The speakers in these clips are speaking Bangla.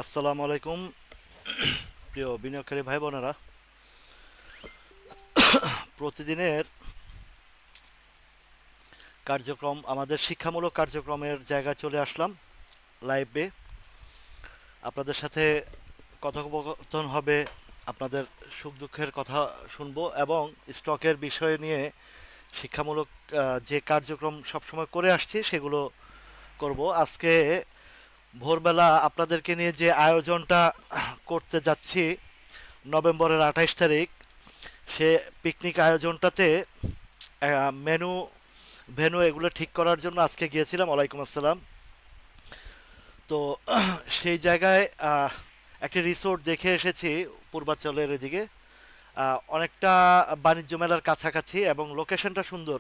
আসসালামু আলাইকুম প্রিয় বিনিয়োগকারী ভাই বোনেরা। প্রতিদিনের কার্যক্রম, আমাদের শিক্ষামূলক কার্যক্রমের জায়গায় চলে আসলাম লাইভে। আপনাদের সাথে কথোপকথন হবে, আপনাদের সুখ দুঃখের কথা শুনবো এবং স্টকের বিষয় নিয়ে শিক্ষামূলক যে কার্যক্রম সবসময় করে আসছি সেগুলো করব। আজকে ভোরবেলা আপনাদেরকে নিয়ে যে আয়োজনটা করতে যাচ্ছি, নভেম্বরের 28 তারিখ, সে পিকনিক আয়োজনটাতে মেনু ভেন্যু এগুলো ঠিক করার জন্য আজকে গিয়েছিলাম। ওয়ালাইকুম আসসালাম। তো সেই জায়গায় একটি রিসোর্ট দেখে এসেছি পূর্বাঞ্চলের এদিকে, অনেকটা বাণিজ্য মেলার কাছাকাছি এবং লোকেশনটা সুন্দর।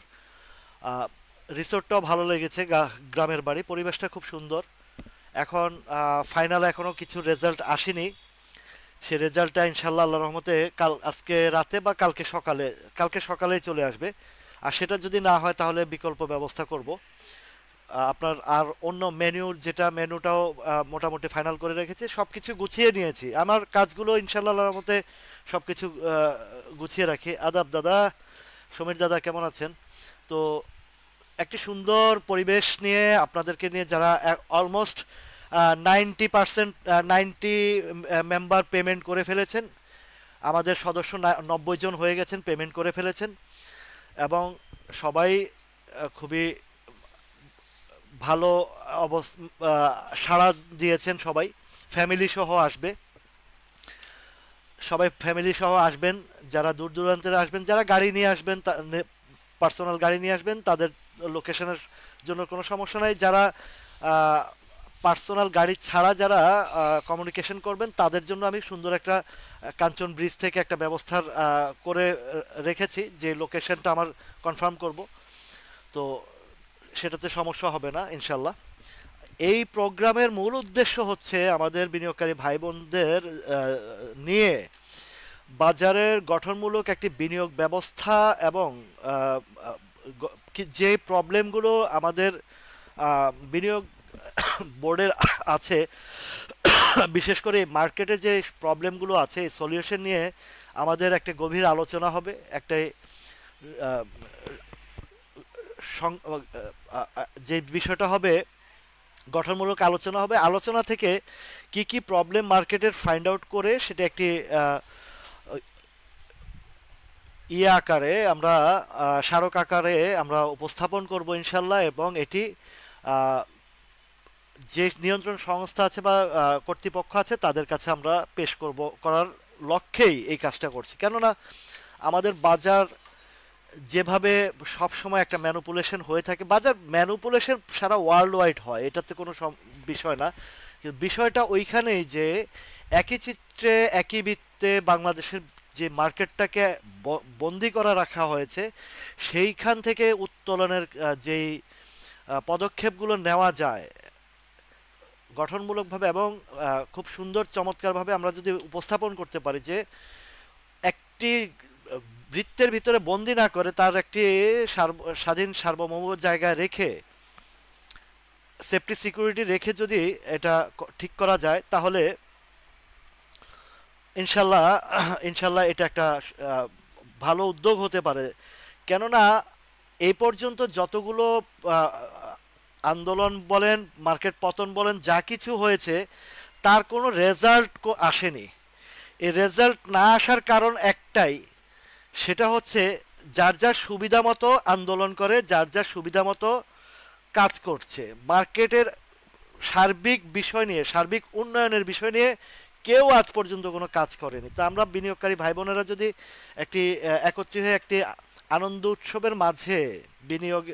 আহ, রিসোর্টটাও ভালো লেগেছে, গ্রামের বাড়ি, পরিবেশটা খুব সুন্দর। এখন ফাইনাল এখনও কিছু রেজাল্ট আসেনি। সে রেজাল্টটা ইনশাল্লাহ আল্লাহ রহমতে আজকে রাতে বা কালকে সকালেই চলে আসবে। আর সেটা যদি না হয় তাহলে বিকল্প ব্যবস্থা করব। আপনার আর অন্য যেটা মেনুটাও মোটামুটি ফাইনাল করে রেখেছি, সব কিছু গুছিয়ে নিয়েছি। আমার কাজগুলো ইনশাল্লাহ আল্লাহর মতে সব কিছু গুছিয়ে রাখি। আদাব দাদা, সমীর দাদা, কেমন আছেন? তো একটি সুন্দর পরিবেশ নিয়ে আপনাদেরকে নিয়ে, যারা অলমোস্ট 90%, 90 মেম্বার পেমেন্ট করে ফেলেছেন। আমাদের সদস্য 90 জন হয়ে গেছেন, পেমেন্ট করে ফেলেছেন এবং সবাই খুবই ভালো সাড়া দিয়েছেন। সবাই ফ্যামিলি সহ আসবে, সবাই ফ্যামিলি সহ আসবেন। যারা দূর দূরান্তের আসবেন, যারা গাড়ি নিয়ে আসবেন, পার্সোনাল গাড়ি নিয়ে আসবেন, তাদের লোকেশনের জন্য কোনো সমস্যা নাই। যারা পার্সোনাল গাড়ি ছাড়া যারা কমিউনিকেশন করবেন, তাদের জন্য আমি সুন্দর একটা কাঞ্চন ব্রিজ থেকে একটা ব্যবস্থার করে রেখেছি, যে লোকেশনটা আমার কনফার্ম করব। তো সেটাতে সমস্যা হবে না ইনশাল্লাহ। এই প্রোগ্রামের মূল উদ্দেশ্য হচ্ছে আমাদের বিনিয়োগকারী ভাই বোনদের নিয়ে বাজারের গঠনমূলক একটি বিনিয়োগ ব্যবস্থা এবং আহ, যে প্রবলেমগুলো আমাদের বিনিয়োগ বোর্ডের আছে, বিশেষ করে মার্কেটে যে প্রবলেমগুলো আছে, এই সলিউশন নিয়ে আমাদের একটা গভীর আলোচনা হবে। একটা আহ, যে বিষয়টা হবে, গঠনমূলক আলোচনা হবে। আলোচনা থেকে কি কি প্রবলেম মার্কেটের ফাইন্ড আউট করে সেটা একটি আহ, আকারে আমরা, স্মারক আকারে আমরা উপস্থাপন করব ইনশাল্লাহ। এবং এটি আহ, যে নিয়ন্ত্রণ সংস্থা আছে বা কর্তৃপক্ষ আছে তাদের কাছে আমরা পেশ করার লক্ষ্যেই এই কাজটা করছি। কেননা আমাদের বাজার যেভাবে সব সময় একটা ম্যানুপুলেশন হয়ে থাকে, বাজার ম্যানুপুলেশন সারা ওয়ার্ল্ড ওয়াইড হয়, এটাতে কোনো বিষয় না। কিন্তু বিষয়টা ওইখানেই যে একই চিত্রে একই বৃত্তে বাংলাদেশের যে মার্কেটটাকে বন্দি করা রাখা হয়েছে, সেইখান থেকে উত্তোলনের যেই পদক্ষেপগুলো নেওয়া যায় গঠনমূলকভাবে এবং খুব সুন্দর চমৎকারভাবে আমরা যদি উপস্থাপন করতে পারি, যে একটি বৃত্তের ভিতরে বন্দি না করে তার একটি স্বাধীন সার্বভৌম জায়গায় রেখে, সেফটি সিকিউরিটি রেখে যদি এটা ঠিক করা যায়, তাহলে ইনশাল্লাহ ইনশাল্লাহ এটা একটা ভালো উদ্যোগ হতে পারে। কেননা এই পর্যন্ত যতগুলো আহ, আন্দোলন বলেন, মার্কেট পতন বলেন, যা কিছু হয়েছে, তার কোনো রেজাল্ট আসেনি। এই রেজাল্ট না আসার কারণ একটাই, সেটা হচ্ছে যার যার সুবিধা মতো আন্দোলন করে, যার যার সুবিধা মতো কাজ করছে। মার্কেটের সার্বিক বিষয় নিয়ে, সার্বিক উন্নয়নের বিষয় নিয়ে কেউ আজ পর্যন্ত কোনো কাজ করেনি। তো আমরা বিনিয়োগকারী ভাই বোনেরা যদি একটি একত্রিত হয়ে একটি আনন্দ উৎসবের মাঝে, বিনিয়োগ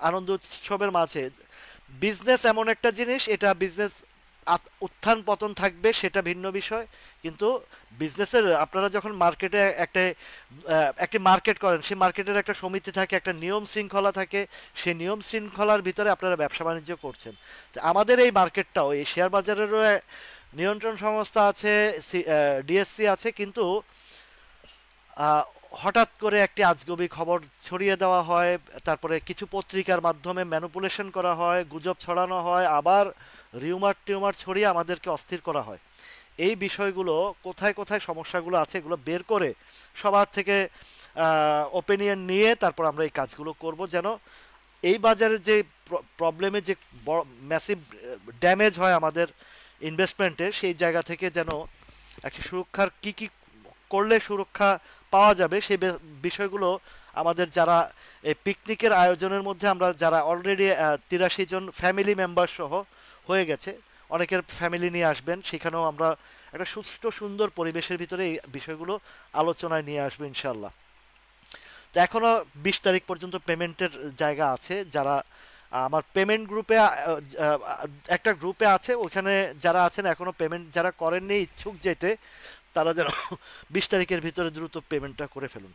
আনন্দ উৎসবের মাঝে, বিজনেস এমন একটা জিনিস, এটা বিজনেস উত্থান পতন থাকবে, সেটা ভিন্ন বিষয়। কিন্তু বিজনেসের আপনারা যখন মার্কেটে একটি মার্কেট করেন, সেই মার্কেটের একটা সমিতি থাকে, একটা নিয়ম শৃঙ্খলা থাকে। সেই নিয়ম শৃঙ্খলার ভিতরে আপনারা ব্যবসা বাণিজ্য করছেন। তো আমাদের এই মার্কেটটাও, এই শেয়ার বাজারেরও নিয়ন্ত্রণ সংস্থা আছে, ডিএসসি আছে, কিন্তু আহ, হঠাৎ করে একটি আজগুবি খবর ছড়িয়ে দেওয়া হয়, তারপরে কিছু পত্রিকার মাধ্যমে ম্যানুপুলেশন করা হয়, গুজব ছড়ানো হয়, আবার রিউমার টিউমার ছড়িয়ে আমাদেরকে অস্থির করা হয়। এই বিষয়গুলো কোথায় কোথায় সমস্যাগুলো আছে এগুলো বের করে সবার থেকে ওপিনিয়ন নিয়ে তারপর আমরা এই কাজগুলো করব, যেন এই বাজারে যে প্রবলেমে যে ম্যাসিভ ড্যামেজ হয় আমাদের ইনভেস্টমেন্টে, সেই জায়গা থেকে যেন একটা সুরক্ষার কি কি করলে সুরক্ষা পাওয়া যাবে সেই বিষয়গুলো আমাদের যারা এই পিকনিকের আয়োজনের মধ্যে আমরা যারা অলরেডি 83 জন ফ্যামিলি মেম্বার সহ হয়ে গেছে, অনেকের ফ্যামিলি নিয়ে আসবেন, সেখানেও আমরা একটা সুষ্ঠু সুন্দর পরিবেশের ভিতরে এই বিষয়গুলো আলোচনায় নিয়ে আসবো ইনশাল্লাহ। তো এখনো 20 তারিখ পর্যন্ত পেমেন্টের জায়গা আছে। যারা আমার পেমেন্ট গ্রুপে একটা গ্রুপে আছে, ওখানে যারা আছেন এখনো পেমেন্ট যারা করেননি ইচ্ছুক যেতে, তারা যেন 20 তারিখের ভিতরে দ্রুত পেমেন্টটা করে ফেলুন।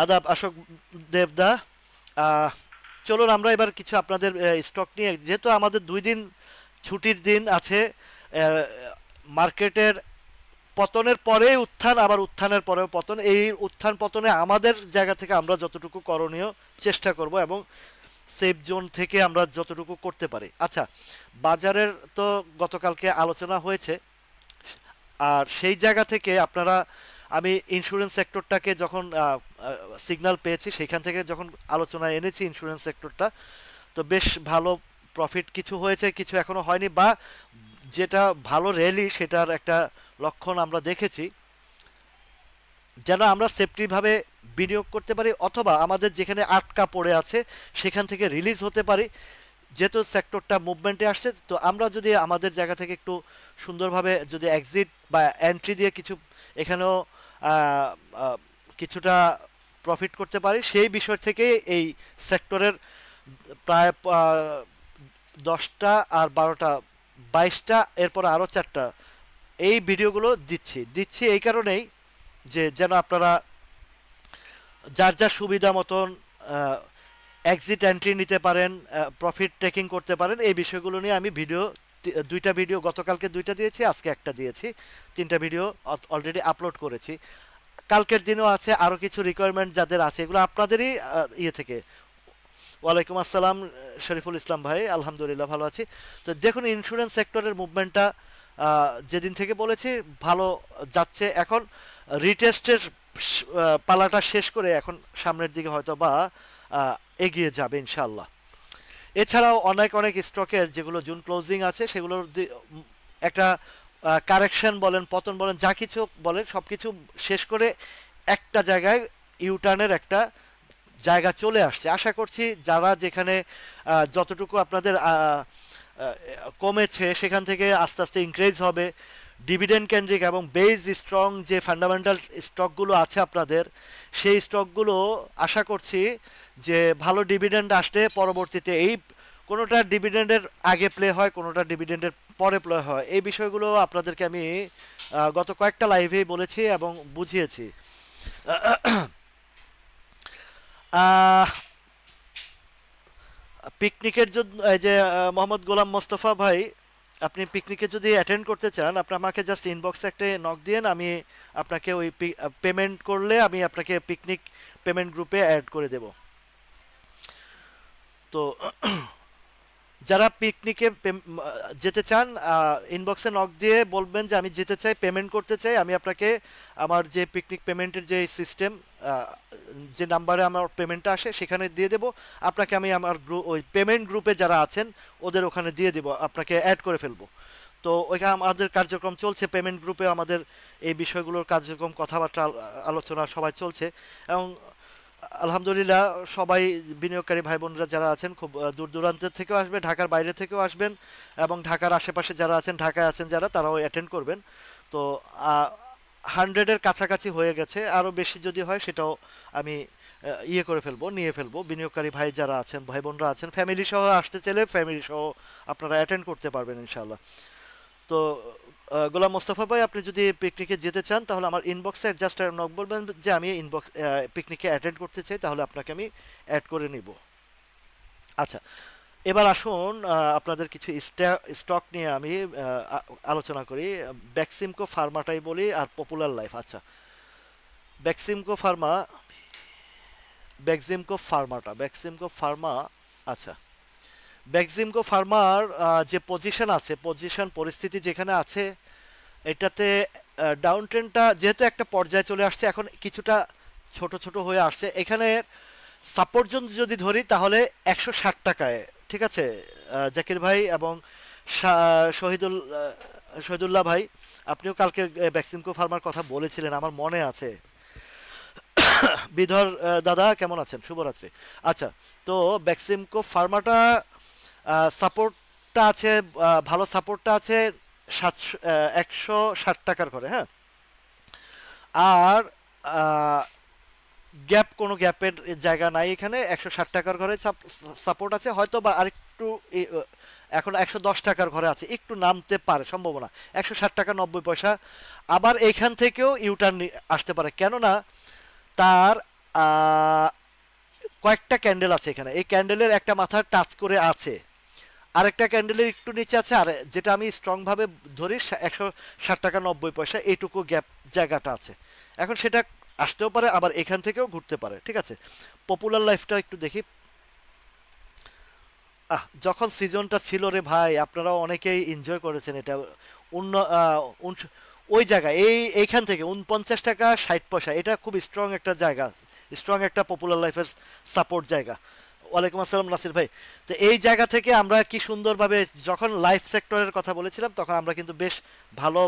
আদাব অশোক দেবদা। আহ, চলুন আমরা এবার কিছু আপনাদের স্টক নিয়ে, যেহেতু আমাদের 2 দিন ছুটির দিন আছে, মার্কেটের পতনের পরে উত্থান, আবার উত্থানের পরেও পতন, এই উত্থান পতনে আমাদের জায়গা থেকে আমরা যতটুকু করণীয় চেষ্টা করব এবং সেফ জোন থেকে আমরা যতটুকু করতে পারি। আচ্ছা, বাজারের তো গতকালকে আলোচনা হয়েছে, আর সেই জায়গা থেকে আপনারা, আমি ইন্স্যুরেন্স সেক্টরটাকে যখন সিগন্যাল পেয়েছি সেখান থেকে যখন আলোচনায় এনেছি ইন্স্যুরেন্স সেক্টরটা, তো বেশ ভালো প্রফিট কিছু হয়েছে, কিছু এখনো হয়নি, বা যেটা ভালো র্যালি সেটার একটা লক্ষণ আমরা দেখেছি। যেন আমরা সেফটিভাবে বিনিয়োগ করতে পারি, অথবা আমাদের যেখানে আটকা পড়ে আছে সেখান থেকে রিলিজ হতে পারি। যেহেতু সেক্টরটা মুভমেন্টে আসছে, তো আমরা যদি আমাদের জায়গা থেকে একটু সুন্দরভাবে যদি এক্সিট বা এন্ট্রি দিয়ে কিছু এখানেও আহ, আহ, কিছুটা প্রফিট করতে পারি, সেই বিষয় থেকে এই সেক্টরের প্রায় 10টা আর 12টা 22টা এরপর আরও 4টা এই ভিডিওগুলো দিচ্ছি এই কারণেই যে যেন আপনারা যার যার সুবিধা মতন এক্সিট এন্ট্রি নিতে পারেন, প্রফিট টেকিং করতে পারেন। এই বিষয়গুলো নিয়ে আমি ভিডিও, 2টা ভিডিও, গতকালকে 2টা দিয়েছি, আজকে একটা দিয়েছি, 3টা ভিডিও অলরেডি আপলোড করেছি। কালকের দিনও আছে, আরও কিছু রিকোয়ারমেন্ট যাদের আছে এগুলো আপনাদেরই ইয়ে থেকে। ওয়ালাইকুম আসসালাম শরীফুল ইসলাম ভাই, আলহামদুলিল্লাহ ভালো আছি। তো দেখুন, ইন্স্যুরেন্স সেক্টরের মুভমেন্টটা যেদিন থেকে বলেছি ভালো যাচ্ছে। এখন রিটেস্টের পালাটা শেষ করে এখন সামনের দিকে হয়তো বা আহ, এগিয়ে যাবে ইনশাল্লাহ। এছাড়াও অনেক অনেক স্টকের যেগুলো জুন ক্লোজিং আছে সেগুলোর একটা কারেকশন বলেন, পতন বলেন, যা কিছু বলেন, সব কিছু শেষ করে একটা জায়গায় ইউটার্নের একটা জায়গা চলে আসছে। আশা করছি যারা যেখানে যতটুকু আপনাদের কমেছে সেখান থেকে আস্তে আস্তে ইনক্রিজ হবে। ডিভিডেন্ড কেন্দ্রিক এবং বেজ স্ট্রং যে ফান্ডামেন্টাল স্টকগুলো আছে আপনাদের, সেই স্টকগুলো আশা করছি যে ভালো ডিভিডেন্ড আসলে পরবর্তীতে এই কোনোটা ডিভিডেন্ডের আগে প্লে হয়, কোনোটা ডিভিডেন্ডের পরে প্লে হয়, এই বিষয়গুলো আপনাদেরকে আমি গত কয়েকটা লাইভেই বলেছি এবং বুঝিয়েছি। আহ, পিকনিকের জন্য এই যে মোহাম্মদ গোলাম মোস্তফা ভাই, আপনি পিকনিকে যদি অ্যাটেন্ড করতে চান, আপনি আমাকে জাস্ট ইনবক্সে একটা নক দিয়েন, আমি আপনাকে ওই পেমেন্ট করলে আমি আপনাকে পিকনিক পেমেন্ট গ্রুপে অ্যাড করে দেব। তো যারা পিকনিকে যেতে চান, ইনবক্সে নক দিয়ে বলবেন যে আমি যেতে চাই, পেমেন্ট করতে চাই, আমি আপনাকে আমার যে পিকনিক পেমেন্টের যে সিস্টেম, যে নাম্বারে আমার পেমেন্টটা আসে সেখানে দিয়ে দেব। আপনাকে আমি আমার ওই পেমেন্ট গ্রুপে যারা আছেন ওদের ওখানে দিয়ে দেব, আপনাকে অ্যাড করে ফেলবো। তো ওইখানে আমাদের কার্যক্রম চলছে, পেমেন্ট গ্রুপে আমাদের এই বিষয়গুলোর কার্যক্রম, কথাবার্তা, আলোচনা সবাই চলছে। এবং আলহামদুলিল্লাহ সবাই বিনিয়োগকারী ভাই বোনরা যারা আছেন খুব দূর দূরান্তের থেকেও আসবে, ঢাকার বাইরে থেকেও আসবেন, এবং ঢাকার আশেপাশে যারা আছেন, ঢাকায় আছেন যারা, তারাও অ্যাটেন্ড করবেন। তো 100-এর কাছাকাছি হয়ে গেছে, আরও বেশি যদি হয় সেটাও আমি ইয়ে করে ফেলবো, নিয়ে ফেলবো। বিনিয়োগকারী ভাই যারা আছেন, ভাই বোনরা আছেন, ফ্যামিলি সহ আসতে চাইলে ফ্যামিলি সহ আপনারা অ্যাটেন্ড করতে পারবেন ইনশাল্লাহ। তো গোলাম মোস্তফা ভাই, আপনি যদি পিকনিকে যেতে চান তাহলে আমার ইনবক্সে জাস্ট নক বলবেন যে আমি ইনবক্স পিকনিকে অ্যাটেন্ড করতে চাই, তাহলে আপনাকে আমি অ্যাড করে নিব। আচ্ছা, এবার আসুন আপনাদের কিছু স্টক নিয়ে আমি আলোচনা করি। ব্যাক্সিমকো ফার্মাটাই বলি আর পপুলার লাইফ। আচ্ছা, ব্যাক্সিমকো ফার্মা, ব্যাক্সিমকো ফার্মাটা, ব্যাক্সিমকো ফার্মা। আচ্ছা, বেক্সিমকো ফার্মার যে পজিশন আছে, পজিশন পরিস্থিতি যেখানে আছে, এটাতে ডাউন ট্রেন্ডটা যেহেতু একটা পর্যায়ে চলে আসছে, এখন কিছুটা ছোট ছোট হয়ে আসছে। এখানে সাপোর্ট জোন যদি ধরি তাহলে 160 টাকায়, ঠিক আছে জাকির ভাই এবং শহীদুল্লাহ ভাই, আপনিও কালকে বেক্সিমকো ফার্মার কথা বলেছিলেন আমার মনে আছে। বিধর দাদা কেমন আছেন, শুভরাত্রি। আচ্ছা, তো বেক্সিমকো ফার্মাটা সাপোর্টটা আছে, ভালো সাপোর্টটা আছে 160 টাকার ঘরে, হ্যাঁ। আর গ্যাপ, কোনো গ্যাপের জায়গা নাই এখানে, 160 টাকার ঘরে সাপোর্ট আছে, হয়তো বা আরেকটু এখন 110 টাকার ঘরে আছে, একটু নামতে পারে সম্ভাবনা, 160 টাকা 90 পয়সা। আবার এইখান থেকেও ইউটার্ন আসতে পারে, কেননা তার আহ, কয়েকটা ক্যান্ডেল আছে এখানে, এই ক্যান্ডেলের একটা মাথা টাচ করে আছে, আরেকটা ক্যান্ডেলের একটু নিচে আছে, আর যেটা আমি স্ট্রং ভাবে ধরি 160 টাকা 90 পয়সা, এইটুকু গ্যাপ জায়গাটা আছে। এখন সেটা আসতেও পারে, আবার এখান থেকেও ঘুরতে পারে, ঠিক আছে। পপুলার লাইফটা একটু দেখি। যখন সিজনটা ছিল রে ভাই, আপনারাও অনেকেই এনজয় করেছেন এটা। উন্ন ওই জায়গায় এইখান থেকে 49 টাকা 60 পয়সা, এটা খুব স্ট্রং একটা জায়গা, স্ট্রং একটা পপুলার লাইফের সাপোর্ট জায়গা। ওয়ালাইকুম আসসালাম নাসির ভাই। তো এই জায়গা থেকে আমরা কি সুন্দরভাবে, যখন লাইফ সেক্টরের কথা বলেছিলাম তখন আমরা কিন্তু বেশ ভালো,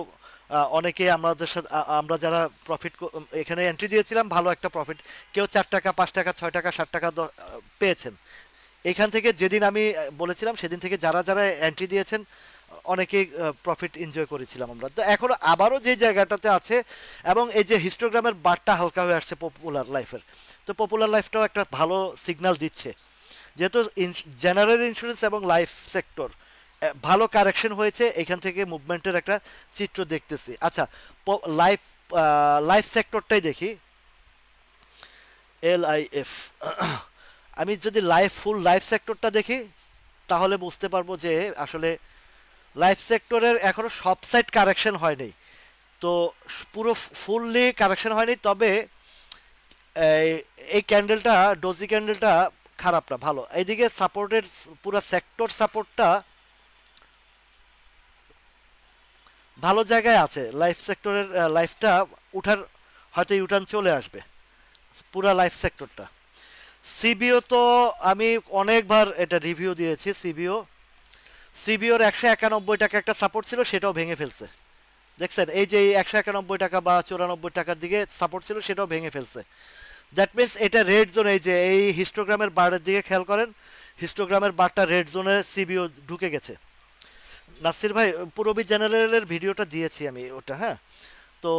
অনেকে আমাদের সাথে আমরা যারা প্রফিট এখানে এন্ট্রি দিয়েছিলাম, ভালো একটা প্রফিট, কেউ 4 টাকা 5 টাকা 6 টাকা 60 টাকা পেয়েছেন এখান থেকে। যেদিন আমি বলেছিলাম সেদিন থেকে যারা যারা এন্ট্রি দিয়েছেন অনেকেই প্রফিট এনজয় করেছিলাম আমরা। তো এখন আবারও যে জায়গাটাতে আছে, এবং এই যে হিস্টোগ্রামের বারটা হালকা হয়ে আসছে পপুলার লাইফের, তো পপুলার লাইফটাও একটা ভালো সিগন্যাল দিচ্ছে, যেহেতু জেনারেল ইন্স্যুরেন্স এবং লাইফ সেক্টর ভালো কারেকশন হয়েছে, এখান থেকে মুভমেন্টের একটা চিত্র দেখতেছি। আচ্ছা, লাইফ লাইফ সেক্টরটাই দেখি, LIF। আমি যদি ফুল লাইফ সেক্টরটা দেখি তাহলে বুঝতে পারবো যে আসলে লাইফ সেক্টরের এখনো সব সাইড কারেকশন হয়নি, তো পুরো ফুললি কারেকশন হয়নি, তবে এই ক্যান্ডেলটা, ডোজি ক্যান্ডেলটা খারাপ না, ভালো। এইদিকে সাপোর্টের পুরো সেক্টর সাপোর্টটা ভালো জায়গায় আছে, লাইফ সেক্টরের লাইফটা উঠার হয়তো ইউটার্ন চলে আসবে, পুরা লাইফ সেক্টরটা। সিবিও তো আমি অনেকবার এটা রিভিউ দিয়েছি। সিবিওর 191 টাকা একটা সাপোর্ট ছিল, সেটাও ভেঙে ফেলছে, দেখছেন এই যে 191 টাকা বা 94 টাকার দিকে সাপোর্ট ছিল, সেটাও ভেঙে ফেলছে। দ্যাট মিনস এটা রেড জোন, এই যে এই হিস্টোগ্রামের বারের দিকে খেয়াল করেন, হিস্টোগ্রামের বারটা রেড জোনে সিবিও ঢুকে গেছে। নাসির ভাই, পুরবি জেনারেলের ভিডিওটা দিয়েছি আমি ওটা, হ্যাঁ। তো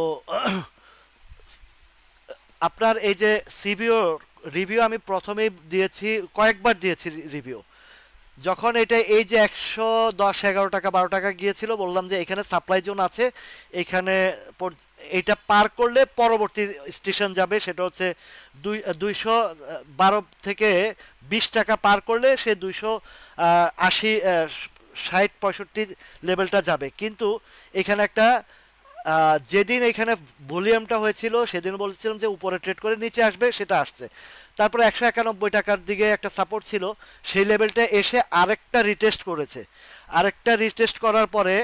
আপনার এই যে সিবিও রিভিউ আমি প্রথমেই দিয়েছি, কয়েকবার দিয়েছি রিভিউ, যখন এটা এই যে 110 11 টাকা 12 টাকা গিয়েছিল, বললাম যে এখানে সাপ্লাই জোন আছে, এখানে এটা পার করলে পরবর্তী স্টেশন যাবে, সেটা হচ্ছে 212 থেকে 20 টাকা পার করলে সে 280 60 65 লেভেলটা যাবে। কিন্তু এখানে একটা যেদিন এখানে ভলিউমটা হয়েছিল সেদিন বলছিলাম যে উপরে ট্রেড করে নিচে আসবে, সেটা আসছে। তারপরে 191 টাকার দিকে একটা সাপোর্ট ছিল, সেই লেভেলটা এসে আরেকটা রিটেস্ট করেছে, আরেকটা রিটেস্ট করার পরে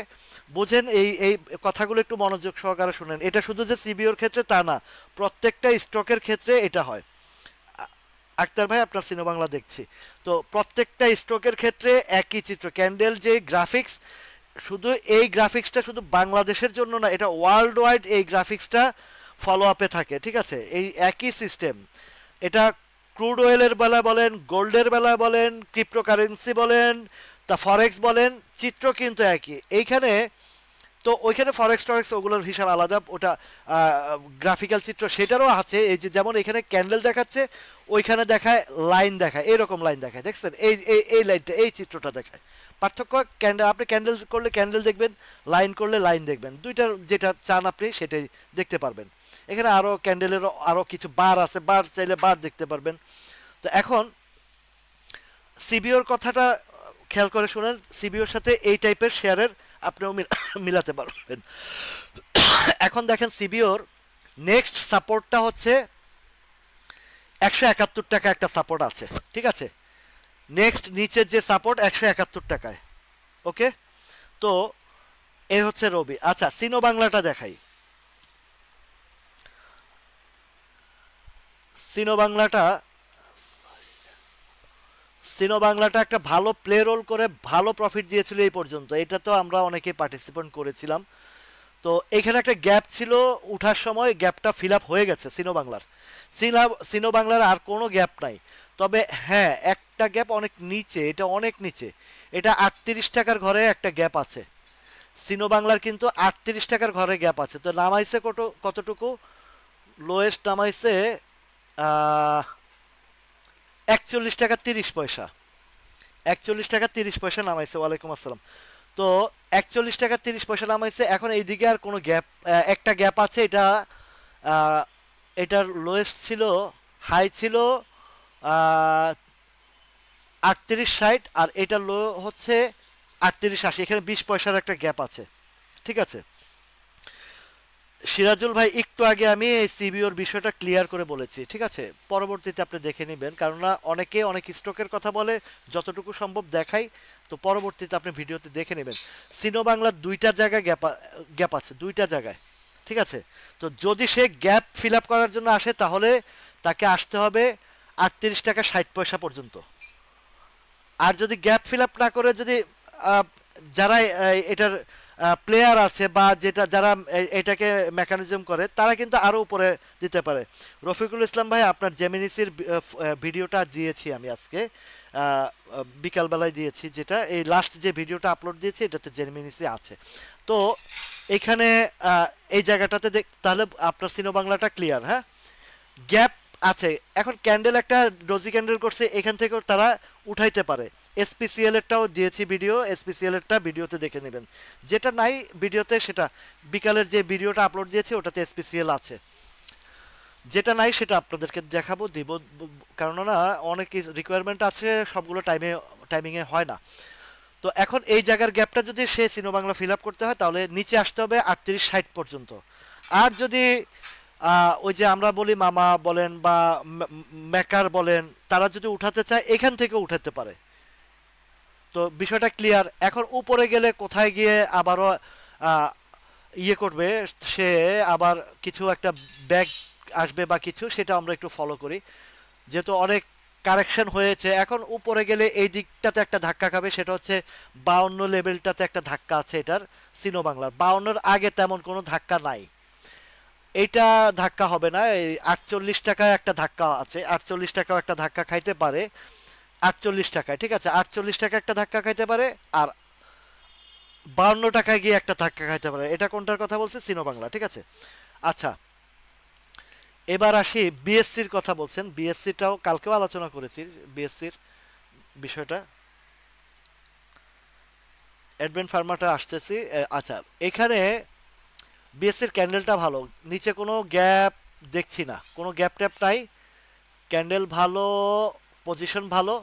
বুঝেন, এই এই কথাগুলো একটু মনোযোগ সহকারে শুনেন, এটা শুধু যে সিবিওর ক্ষেত্রে তা না, প্রত্যেকটা স্টকের ক্ষেত্রে এটা হয়। আক্তার ভাই, আপনার সিনো বাংলা দেখছি, তো প্রত্যেকটা স্টকের ক্ষেত্রে একই চিত্র, ক্যান্ডেল যে গ্রাফিক্স, শুধু এই গ্রাফিক্সটা শুধু বাংলাদেশের জন্য না, এটা ওয়ার্ল্ড ওয়াইড এই গ্রাফিক্সটা ফলো আপে থাকে, ঠিক আছে, এই একই সিস্টেম। এটা ক্রুড অয়েলের বেলা বলেন, গোল্ডের বেলা বলেন, ক্রিপ্টোকারেন্সি বলেন, তা ফরেক্স বলেন, চিত্র কিন্তু একই এইখানে। তো ওইখানে ফরেক্স টরেক্স ওগুলোর হিসাব আলাদা, ওটা গ্রাফিক্যাল চিত্র সেটারও আছে, এই যে যেমন এখানে ক্যান্ডেল দেখাচ্ছে, ওইখানে দেখায় লাইন, দেখায় এরকম লাইন দেখায়, দেখছেন এই এই এই লাইনটা, এই চিত্রটা দেখায়। পার্থক্য, ক্যান্ডেল আপনি ক্যান্ডেল করলে ক্যান্ডেল দেখবেন, লাইন করলে লাইন দেখবেন, দুইটার যেটা চান আপনি সেটাই দেখতে পারবেন। এখানে আরো ক্যান্ডেলের আরো কিছু বার আছে, বার চাইলে বার দেখতে পারবেন। তো এখন সিবিওর কথাটা খেয়াল করে শুনেন, সিবিওর সাথে এই টাইপের শেয়ারের আপনিও মিলাতে পারবেন। এখন দেখেন সিবিওর নেক্সট সাপোর্টটা হচ্ছে 171 টাকা একটা সাপোর্ট আছে, ঠিক আছে। নেক্সট নিচের যে সাপোর্ট 171 টাকায়। ওকে, তো এই হচ্ছে রবি। আচ্ছা, সিনো বাংলাটা দেখাই। সিনো বাংলাটা সিনো বাংলাটা একটা ভালো প্লে রোল করে ভালো প্রফিট দিয়েছিল এই পর্যন্ত, এটা তো আমরা অনেকে পার্টিসিপেন্ট করেছিলাম। তো এখানে একটা গ্যাপ ছিল, উঠার সময় গ্যাপটা ফিল আপ হয়ে গেছে সিনো বাংলার। সিনো বাংলার আর কোনো গ্যাপ নাই। তবে হ্যাঁ, একটা গ্যাপ অনেক নিচে, এটা অনেক নিচে। এটা 38 টাকার ঘরে একটা গ্যাপ আছে। সিনো বাংলার কিন্তু 38 টাকার ঘরে গ্যাপ আছে। তো নামাইছে কতটুকু? লোয়েস্ট নামাইছে 41 টাকা 30 পয়সা। 41 টাকা 30 পয়সা নামাইছে। ওয়ালাইকুম আসসালাম। তো 41 টাকা 30 পয়সা নামাইছে। এখন এইদিকে আর কোনো গ্যাপ, একটা গ্যাপ আছে। এটা আহ, এটার লোয়েস্ট ছিল, হাই ছিল 38 60, আর এটা লো হচ্ছে 38 80। এখানে 20 পয়সার একটা গ্যাপ আছে। ঠিক আছে সিরাজুল ভাই, একটু আগে আমি এই সিবিওর বিষয়টা ক্লিয়ার করে বলেছি। ঠিক আছে, পরবর্তীতে আপনি দেখে নেবেন, কেননা অনেকে অনেক স্টকের কথা বলে, যতটুকু সম্ভব দেখাই। তো পরবর্তীতে আপনি ভিডিওতে দেখে নেবেন। সিনো বাংলার দুইটা জায়গায় গ্যাপ আছে, দুইটা জায়গায়। ঠিক আছে, তো যদি সে গ্যাপ ফিল আপ করার জন্য আসে, তাহলে তাকে আসতে হবে 38 টাকা 60 পয়সা পর্যন্ত। আর যদি গ্যাপ ফিল আপ না করে, যদি আহ, যারা এটার প্লেয়ার আছে বা যারা এটাকে মেকানিজম করে, তারা কিন্তু আরো উপরে দিতে পারে। রফিকুল ইসলাম ভাই, আপনার জেমিনিসির ভিডিওটা দিয়েছি আমি আজকে, বিকালবেলায় দিয়েছি, যেটা এই লাস্ট যে ভিডিওটা আপলোড দিয়েছি এটাতে জেমিনিসি আছে। তো এখানে আহ, এই জায়গাটাতে তাহলে আপনার সিনো বাংলাটা ক্লিয়ার। হ্যাঁ, গ্যাপ আছে। এখন ক্যান্ডেল একটা ডোজি ক্যান্ডেল করছে, এখান থেকেও তারা উঠাইতে পারে। এসপিসিএল এরটাও দিয়েছি ভিডিও, এসপিসিএল এরটা ভিডিওতে দেখে নেবেন। যেটা নাই ভিডিওতে, সেটা বিকালের যে ভিডিওটা আপলোড দিয়েছি ওটাতে এসপিসিএল আছে। যেটা নাই সেটা আপনাদেরকে দেখাবো, দিব। কেননা অনেক রিকোয়ারমেন্ট আছে, সবগুলো টাইমিংয়ে হয় না। তো এখন এই জায়গার গ্যাপটা যদি সে সিনো বাংলা ফিল আপ করতে হয়, তাহলে নিচে আসতে হবে 38 60 পর্যন্ত। আর যদি ওই যে আমরা বলি মামা বলেন বা মেকার বলেন, তারা যদি উঠাতে চায় এখান থেকে উঠাতে পারে। তো বিষয়টা ক্লিয়ার। এখন উপরে গেলে কোথায় গিয়ে আবারও আহ, ইয়ে করবে, সে আবার কিছু একটা ব্যাগ আসবে বা কিছু, সেটা আমরা একটু ফলো করি। যেহেতু অনেক কারেকশন হয়েছে, এখন উপরে গেলে এই দিকটাতে একটা ধাক্কা খাবে, সেটা হচ্ছে 52 লেভেলটাতে একটা ধাক্কা আছে এটার। সিনো বাংলার 52-এর আগে তেমন কোনো ধাক্কা নাই। এইটা ধাক্কা হবে না। এই 48 টাকায় একটা ধাক্কা আছে, 48 টাকাও একটা ধাক্কা খাইতে পারে। 48 টাকায়, ঠিক আছে, 48 টাকা একটা ধাক্কা খাইতে পারে। আর 52 টাকায় গিয়ে একটা ধাক্কা খাইতে পারে। এটা কোনটার কথা বলছে? সিনো বাংলা। ঠিক আছে, আচ্ছা, এবার আসি বিএসসির কথা বলছেন। বিএসসিটাও কালকেও আলোচনা করেছি, বিএসসির বিষয়টা। অ্যাডভেন্ট ফার্মাটা আসতেছি। আচ্ছা, এখানে বিএসসির ক্যান্ডেলটা ভালো, নিচে কোনো গ্যাপ দেখছি না, কোনো গ্যাপ ট্যাপ নাই। ক্যান্ডেল ভালো, পজিশন ভালো,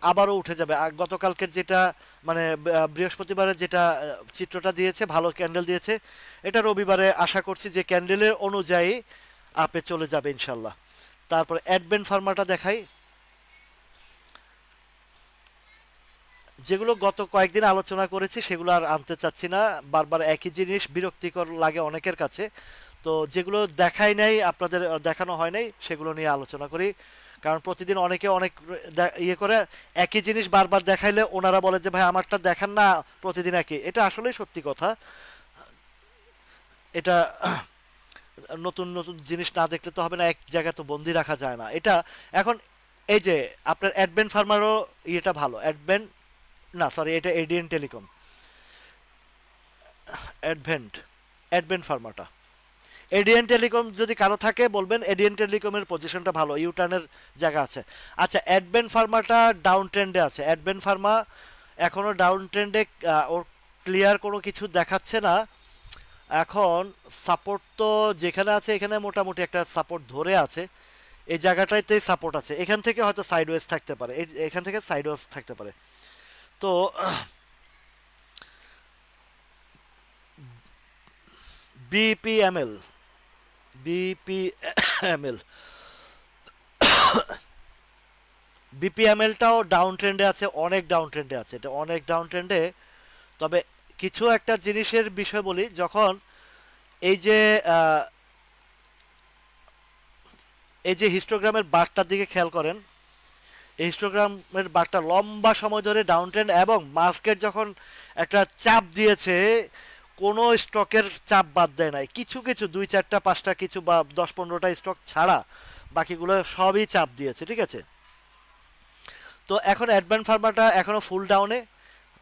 আবারও উঠে যাবে। আর গতকালকের যেটা মানে বৃহস্পতিবারের যেটা চিত্রটা দিয়েছে, ভালো ক্যান্ডেল দিয়েছে। এটা রবিবারে আশা করছি যে ক্যান্ডেলের অনুযায়ী আপে চলে যাবে ইনশাল্লাহ। তারপর অ্যাডভেন্ট ফার্মাটা দেখাই। যেগুলো গত কয়েকদিন আলোচনা করেছি সেগুলো আর আনতে চাচ্ছি না, বারবার একই জিনিস বিরক্তিকর লাগে অনেকের কাছে। তো যেগুলো দেখাই নাই, আপনাদের দেখানো হয় নাই, সেগুলো নিয়ে আলোচনা করি। কারণ প্রতিদিন অনেকে অনেক ইয়ে করে, একই জিনিস বারবার দেখাইলে ওনারা বলে যে ভাই আমারটা দেখান না, প্রতিদিন একই। এটা আসলেই সত্যি কথা। এটা নতুন নতুন জিনিস না দেখলে তো হবে না, এক জায়গায় তো বন্দি রাখা যায় না এটা। এখন এই যে আপনার অ্যাডভেন্ট ফার্মারও ইয়েটা ভালো, অ্যাডভেন্ট না, সরি, এটা এডিএন টেলিকম। অ্যাডভেন্ট অ্যাডভেন্ট ফার্মাটা, এডিএন টেলিকম যদি কারো থাকে বলবেন। এডিএন টেলিকমের পজিশনটা ভালো, ইউটার্নের জায়গা আছে। আচ্ছা, অ্যাডভেন্ট ফার্মাটা ডাউন ট্রেন্ডে আছে। অ্যাডভেন্ট ফার্মা এখনো ডাউন ট্রেন্ডে, ওর ক্লিয়ার কোনো কিছু দেখাচ্ছে না এখন। সাপোর্ট তো যেখানে আছে, এখানে মোটামুটি একটা সাপোর্ট ধরে আছে। এই জায়গাটাতেই সাপোর্ট আছে, এখান থেকে হয়তো সাইডওয়েজ থাকতে পারে, এখান থেকে সাইডওয়েজ থাকতে পারে। তো বিপিএমএল, বিপিএমএল বিপিএমএলটাও ডাউন ট্রেন্ডে আছে, অনেক ডাউন ট্রেন্ডে আছে, এটা অনেক ডাউন ট্রেন্ডে। তবে কিছু একটা জিনিসের বিষয় বলি, যখন এই যে আহ, এই যে হিস্টোগ্রামের বারটার দিকে খেয়াল করেন, এই হিস্টোগ্রামের বারটা লম্বা সময় ধরে ডাউন ট্রেন্ড, এবং মার্কেট যখন একটা চাপ দিয়েছে, কোনো স্টকের চাপ বাদ দেয় নাই, কিছু কিছু দুই চারটা পাঁচটা কিছু বা 10-15টা স্টক ছাড়া বাকিগুলো সবই চাপ দিয়েছে, ঠিক আছে। তো এখন অ্যাডভান্স ফার্মাটা এখনো ফুল ডাউনে,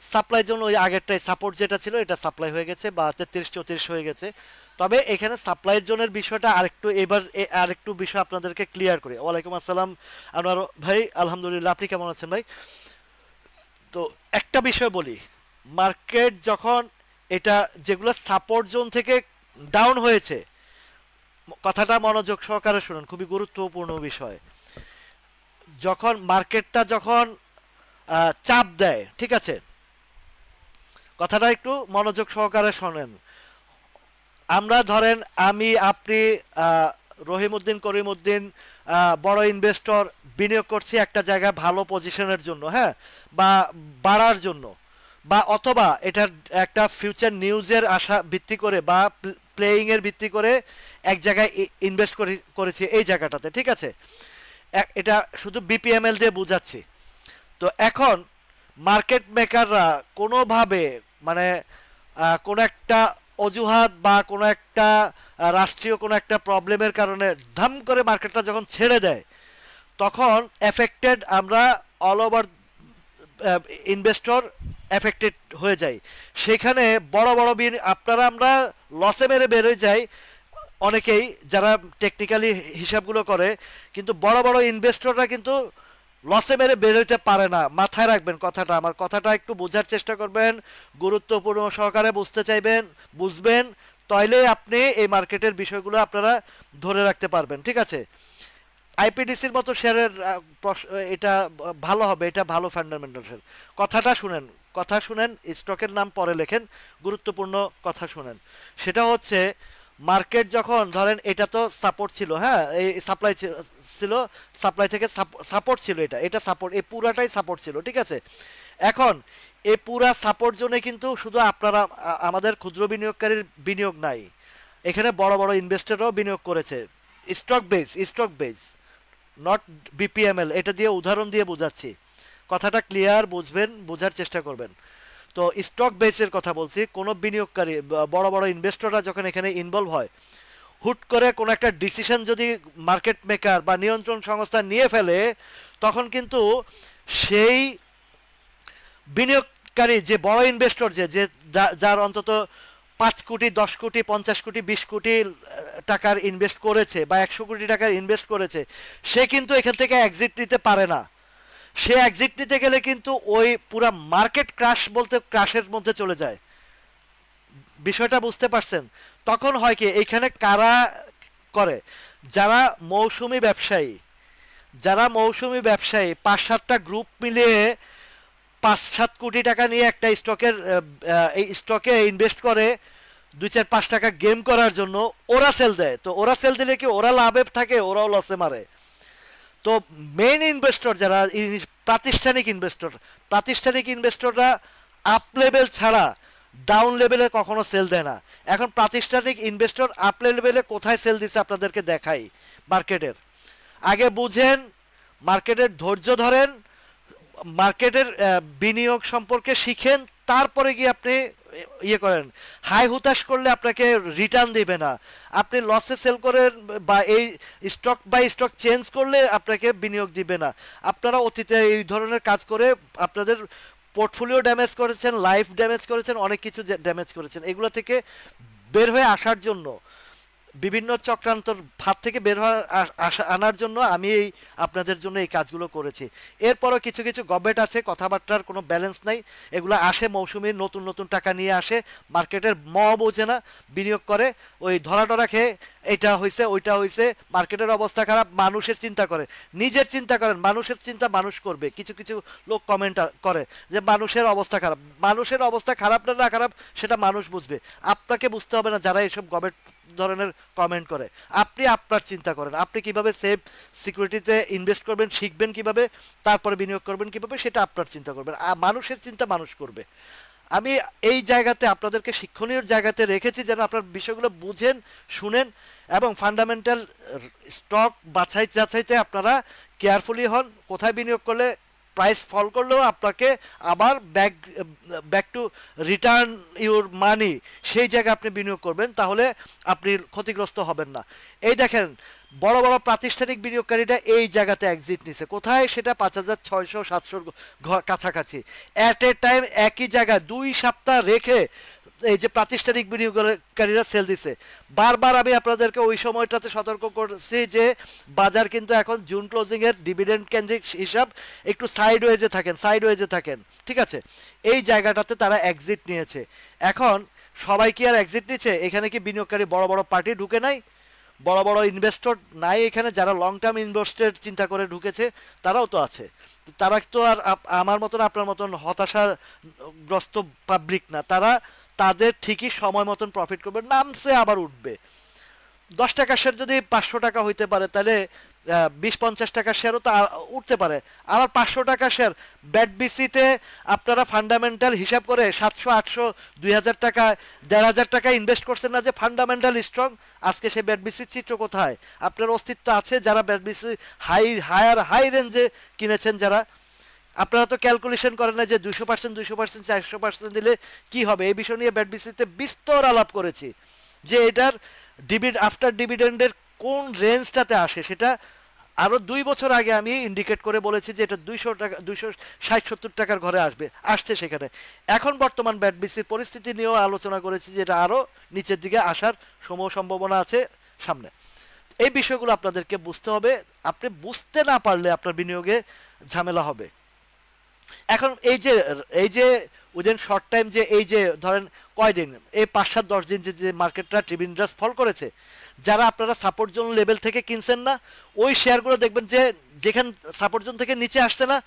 সাপ্লাই জোন ওই আগেরটাই সাপোর্ট যেটা ছিল এটা সাপ্লাই হয়ে গেছে বা 33-34 হয়ে গেছে। তবে এখানে সাপ্লাই জোনের বিষয়টা আরেকটু এবার আরেকটু বিষয় আপনাদেরকে ক্লিয়ার করি। ওয়ালাইকুম আসসালাম আনোয়ার ভাই, আলহামদুলিল্লাহ, আপনি কেমন আছেন ভাই? তো একটা বিষয় বলি, মার্কেট যখন এটা যেগুলো সাপোর্ট জোন থেকে ডাউন হয়েছে, কথাটা মনোযোগ সহকারে শুনুন, খুবই গুরুত্বপূর্ণ বিষয়। যখন মার্কেটটা যখন চাপ দেয়, ঠিক আছে, কথাটা একটু মনোযোগ সহকারে শোনেন। আমরা ধরেন আমি আপনি রহিমউদ্দিন করিমউদ্দিন বড় ইনভেস্টর বিনিয়োগ করছি একটা জায়গায় ভালো পজিশনের জন্য, হ্যাঁ, বা বাড়ার জন্য, বা অথবা এটার একটা ফিউচার নিউজের আশা ভিত্তি করে বা প্লেয়িং এর ভিত্তি করে এক জায়গায় ইনভেস্ট করেছি এই জায়গাটাতে, ঠিক আছে। এটা শুধু বিপিএমএল দিয়ে বুঝাচ্ছি। তো এখন মার্কেট মেকাররা কোনোভাবে, মানে কোনো একটা অজুহাত বা কোনো একটা রাষ্ট্রীয় কোনো একটা প্রবলেমের কারণে ধাম করে মার্কেটটা যখন ছেড়ে দেয়, তখন এফেক্টেড আমরা অল ওভার ইনভেস্টর এফেক্টেড হয়ে যায়। সেখানে বড় বড় আপনারা আমরা লসে মেরে বেরোয় যাই অনেকেই, যারা টেকনিক্যালি হিসাবগুলো করে, কিন্তু বড় বড় ইনভেস্টররা কিন্তু লসে মেরে বেরোতে পারে না। মাথায় রাখবেন কথাটা, আমার কথাটা একটু বোঝার চেষ্টা করবেন, গুরুত্বপূর্ণ সহকারে বুঝতে চাইবেন, বুঝবেন, তাইলে আপনি এই মার্কেটের বিষয়গুলো আপনারা ধরে রাখতে পারবেন, ঠিক আছে। আইপিডিসির মতো শেয়ারের এটা ভালো হবে, এটা ভালো ফান্ডামেন্টালসের। কথাটা শুনেন, কথা শুনেন, স্টকের নাম পরে লেখেন, গুরুত্বপূর্ণ কথা শুনেন। সেটা হচ্ছে মার্কেট যখন ধরেন এটা তো সাপোর্ট ছিল, হ্যাঁ, এই সাপ্লাই ছিল, সাপ্লাই থেকে সাপোর্ট ছিল, এটা এটা সাপোর্ট, এই পুরাটাই সাপোর্ট ছিল, ঠিক আছে। এখন এই পুরা সাপোর্ট জোনে কিন্তু শুধু আপনারা আমাদের ক্ষুদ্র বিনিয়োগকারীর বিনিয়োগ নাই, এখানে বড় বড় ইনভেস্টররাও বিনিয়োগ করেছে। স্টক বেস, নট বিপিএমএল, এটা দিয়ে উদাহরণ দিয়ে বোঝাচ্ছি, কথাটা ক্লিয়ার বুঝবেন, বোঝার চেষ্টা করবেন। তো স্টক বেসের কথা বলছি, কোনো বিনিয়োগকারী বড় বড় ইনভেস্টররা যখন এখানে ইনভলভ হয়, হুট করে কোনো একটা ডিসিশন যদি মার্কেট মেকার বা নিয়ন্ত্রণ সংস্থা নিয়ে ফেলে, তখন কিন্তু সেই বিনিয়োগকারী যে বড় ইনভেস্টর, যে যার অন্তত 5 কোটি 10 কোটি 50 কোটি 20 কোটি টাকার ইনভেস্ট করেছে বা 100 কোটি টাকার ইনভেস্ট করেছে, সে কিন্তু এখান থেকে এক্সিট নিতে পারে না। সে এক্সিট নিতে গেলে কিন্তু ওই পুরা মার্কেট ক্রাশ বলতে ক্রাশের মধ্যে চলে যায়। বিষয়টা বুঝতে পারছেন? তখন হয় কি, এইখানে কারা করে, যারা মৌসুমি ব্যবসায়ী, যারা মৌসুমি ব্যবসায়ী 5-7টা গ্রুপ মিলিয়ে 5-7 কোটি টাকা নিয়ে একটা স্টকের এই স্টকে ইনভেস্ট করে 2-4-5 টাকা গেম করার জন্য, ওরা সেল দেয়। তো ওরা সেল দিলে কি ওরা লাভে থাকে, ওরাও লসে মারে। তো মেইন ইনভেস্টর যারা প্রাতিষ্ঠানিক ইনভেস্টররা আপ লেভেল ছাড়া ডাউন লেভেলে কখনো সেল দেয় না। এখন প্রাতিষ্ঠানিক ইনভেস্টর আপ লেভেলে কোথায় সেল দিচ্ছে আপনাদেরকে দেখাই। মার্কেটের আগে বুঝেন, মার্কেটের ধৈর্য ধরেন, মার্কেটের বিনিয়োগ সম্পর্কে শিখেন, তারপরে গিয়ে আপনি ইয়ে করেন। হাই হুতাশ করলে আপনাকে রিটার্ন দিবে না, আপনি লসে সেল করেন বা এই স্টক বাই স্টক চেঞ্জ করলে আপনাকে বিনিয়োগ দিবে না। আপনারা অতীতে এই ধরনের কাজ করে আপনাদের পোর্টফোলিও ড্যামেজ করেছেন, লাইফ ড্যামেজ করেছেন, অনেক কিছু ড্যামেজ করেছেন। এগুলো থেকে বের হয়ে আসার জন্য, বিভিন্ন চক্রান্তর ফাঁদ থেকে বের হওয়ার আনার জন্য আমি এই আপনাদের জন্য এই কাজগুলো করেছি। এরপরও কিছু কিছু গভর্নমেন্ট আছে, কথাবার্তার কোনো ব্যালেন্স নাই, এগুলো আসে মৌসুমি নতুন নতুন টাকা নিয়ে আসে, মার্কেটের বোঝে না, বিনিয়োগ করে, ওই ধরা টরা খেয়ে এটা হয়েছে ওইটা হয়েছে, মার্কেটের অবস্থা খারাপ, মানুষের চিন্তা করে, নিজের চিন্তা করেন, মানুষের চিন্তা মানুষ করবে। কিছু কিছু লোক কমেন্ট করে যে মানুষের অবস্থা খারাপ, মানুষের অবস্থা খারাপ না না খারাপ সেটা মানুষ বুঝবে, আপনাকে বুঝতে হবে না, যারা এসব গভর্নমেন্ট ধরনের কমেন্ট করে। আপনি আপনার চিন্তা করেন, আপনি কিভাবে সেফ সিকিউরিটিতে ইনভেস্ট করবেন, শিখবেন কিভাবে, তারপরে বিনিয়োগ করবেন কিভাবে, সেটা আপনার চিন্তা করবেন। মানুষের চিন্তা মানুষ করবে। আমি এই জায়গাতে আপনাদেরকে শিক্ষণীয় জায়গাতে রেখেছি যেন আপনার বিষয়গুলো বুঝেন, শুনেন এবং ফান্ডামেন্টাল স্টক বাছাই যাচাইতে আপনারা কেয়ারফুলি হন। কোথায় বিনিয়োগ করলে প্রাইস ফল করলেও আপনাকে আবার ব্যাক টু রিটার্ন ইউর মানি, সেই জায়গায় আপনি বিনিয়োগ করবেন, তাহলে আপনি ক্ষতিগ্রস্ত হবেন না। এই দেখেন বড় বড় প্রাতিষ্ঠানিক বিনিয়োগকারীরা এই জায়গাতে এক্সিট নিছে কোথায়, সেটা 5,600-700 কাছাকাছি অ্যাট এ টাইম একই জায়গায় 2 সপ্তাহ রেখে এই যে প্রাতিষ্ঠানিক বিনিয়োগকারীরা সেল দিছে। বারবার আমি আপনাদেরকে ওই সময়টাতে সতর্ক করছি যে বাজার কিন্তু এখন জুন ক্লোজিং এর ডিভিডেন্ড কেন্দ্রিক হিসাব, একটু সাইড ওয়েজে থাকেন, ঠিক আছে। এই জায়গাটাতে তারা এক্সিট নিয়েছে। এখন সবাই কি আর এক্সিট নিচ্ছে? এখানে কি বিনিয়োগকারী বড় বড় পার্টি ঢুকে নাই? বড় বড় ইনভেস্টর নাই এখানে? যারা লং টার্ম ইনভেস্টের চিন্তা করে ঢুকেছে তারাও তো আছে। তারা তো আর আমার মতন আপনার মতন হতাশাগ্রস্ত পাবলিক না। তারা তাদের ঠিকই সময় মতন প্রফিট করবে, নামছে আবার উঠবে। 10 টাকা শেয়ার যদি 500 টাকা হইতে পারে, তাহলে 20-50 টাকা শেয়ারও তো উঠতে পারে। আবার 500 টাকা শেয়ার ব্যাট বিসিতে আপনারা ফান্ডামেন্টাল হিসাব করে 700-800 2,000 টাকা 1,500 টাকা ইনভেস্ট করছেন না, যে ফান্ডামেন্টাল স্ট্রং। আজকে সে ব্যাট বিসির চিত্র কোথায়? আপনার অস্তিত্ব আছে যারা ব্যাট বিসি হাই রেঞ্জে কিনেছেন যারা। আপনারা তো ক্যালকুলেশন করেন না যে 200%, 400% দিলে কি হবে। এই বিষয় নিয়ে ব্যাট বিসিতে বিস্তর আলাপ করেছি যে এটার আফটার ডিভিডেন্ডের কোন রেঞ্জটাতে আসে, সেটা আরো 2 বছর আগে আমি ইন্ডিকেট করে বলেছি যে এটা 200 টাকা, 260-70 টাকার ঘরে আসছে সেখানে। এখন বর্তমান ব্যাট বিসির পরিস্থিতি নিয়েও আলোচনা করেছি যে এটা আরো নিচের দিকে আসার সম্ভাবনা আছে সামনে। এই বিষয়গুলো আপনাদেরকে বুঝতে হবে। আপনি বুঝতে না পারলে আপনার বিনিয়োগে ঝামেলা হবে। এখন এই যে উইদিন শর্ট টাইম, যে এই যে ধরেন কয়দিন, এই 5-7-10 দিন যে মার্কেটটা ট্রিবিন্ডাস ফল করেছে, যারা আপনারা সাপোর্ট জোন লেভেল থেকে কিনছেন না, ওই শেয়ারগুলো দেখবেন যে যেখানে সাপোর্ট জোন থেকে নিচে আসছে না,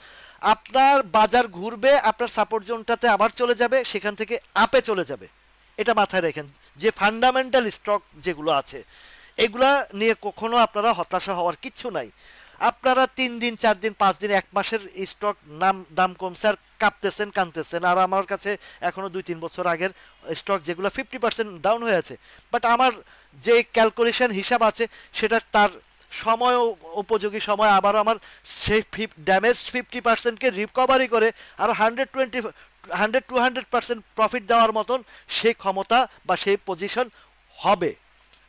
আপনার বাজার ঘুরবে, আপনার সাপোর্ট জোনটাতে আবার চলে যাবে, সেখান থেকে আপে চলে যাবে। এটা মাথায় রাখেন যে ফান্ডামেন্টাল স্টক যেগুলো আছে এগুলা নিয়ে কখনো আপনারা হতাশা হওয়ার কিচ্ছু নাই। আপনারা 3 দিন 4 দিন 5 দিন 1 মাসের স্টক দাম কমছে আর কাঁদতেছেন, আর আমার কাছে এখনো 2-3 বছর আগের স্টক যেগুলো 50% ডাউন হয়ে আছে। বাট আমার যে ক্যালকুলেশন হিসাব আছে সেটা তার সময় উপযোগী সময় আবারও আমার সেই ড্যামেজ 50%কে রিকভারি করে আর 100-200% প্রফিট দেওয়ার মতন সেই ক্ষমতা বা সেই পজিশন হবে।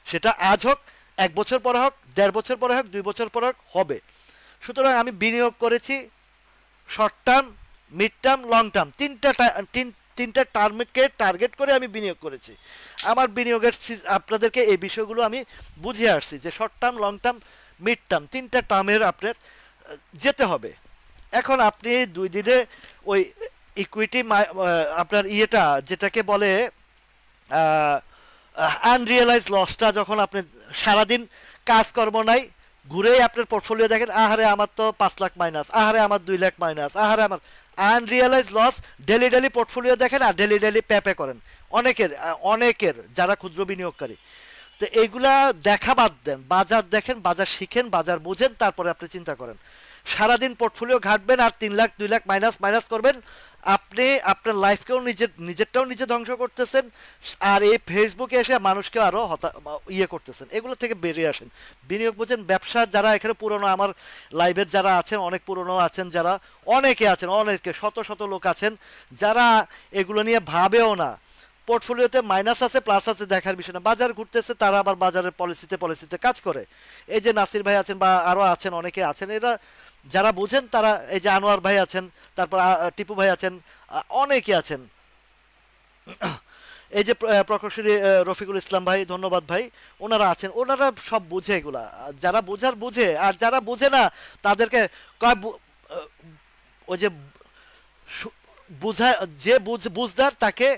সেটা আজ হোক, 1 বছর পরে হোক, 1.5 বছর পরে হোক, 2 বছর পরে হোক, হবে। সুতরাং আমি বিনিয়োগ করেছি short term, mid term, long term, তিনটা টার্মকে টার্গেট করে আমি বিনিয়োগ করেছি। আমার বিনিয়োগের আপনাদেরকে এই বিষয়গুলো আমি বুঝিয়ে আসছি যে short term, long term, mid term, 3টা টার্মের আপনার যেতে হবে। এখন আপনি 2 দিনে ওই ইকুইটি আপনার যেটাকে বলে আনরিয়েলাইজ লসটা, যখন আপনি সারাদিন কাজকর্ম নাই, ঘুরেই আপনার পোর্টফোলিও দেখেন, আহারে আমার তো 5 লাখ মাইনাস, আহারে আমার 2 লাখ মাইনাস, আহারে আমার আনরিয়েলাইজ লস। ডেলি পোর্টফোলিও দেখেন আর ডেলি পে করেন অনেকের যারা ক্ষুদ্র বিনিয়োগকারী। তো এইগুলা দেখা বাদ দেন, বাজার দেখেন, বাজার শিখেন, বাজার বুঝেন, তারপরে আপনি চিন্তা করেন। সারাদিন পোর্টফোলিও ঘাটবেন আর 3 লাখ 2 লাখ মাইনাস করবেন, আপনি আপনার লাইফকেও নিজেরটাও নিজে ধ্বংস করতেছেন, আর এই ফেসবুকে এসে মানুষকে আরো করতেছেন। এগুলো থেকে বেরিয়ে আসেন, বিনিয়োগ বুঝেন। ব্যবসা যারা এখানে পুরনো, আমার লাইভের যারা আছেন অনেক পুরনো আছেন, যারা অনেকে শত লোক আছেন যারা এগুলো নিয়ে ভাবেও না। পোর্টফোলিওতে মাইনাস আছে প্লাস আছে দেখার বিষয় না, বাজার ঘুরতেছে, তারা আবার বাজারের পলিসিতে কাজ করে। এই যে নাসির ভাই আছেন বা আরো আছেন, অনেকে আছেন, এরা যারা বুঝেন তারা, এই যে আনোয়ার ভাই আছেন, তারপর টিপু ভাই আছেন, অনেকে আছেন, এই যে প্রকৌশলী রফিকুল ইসলাম ভাই, ধন্যবাদ ভাই, ওনারা আছেন, ওনারা সব বুঝে এগুলা। যারা বুঝে, আর যারা বুঝে না তাদেরকে কয় ওই যে বুঝা, যে বুঝদার তাকে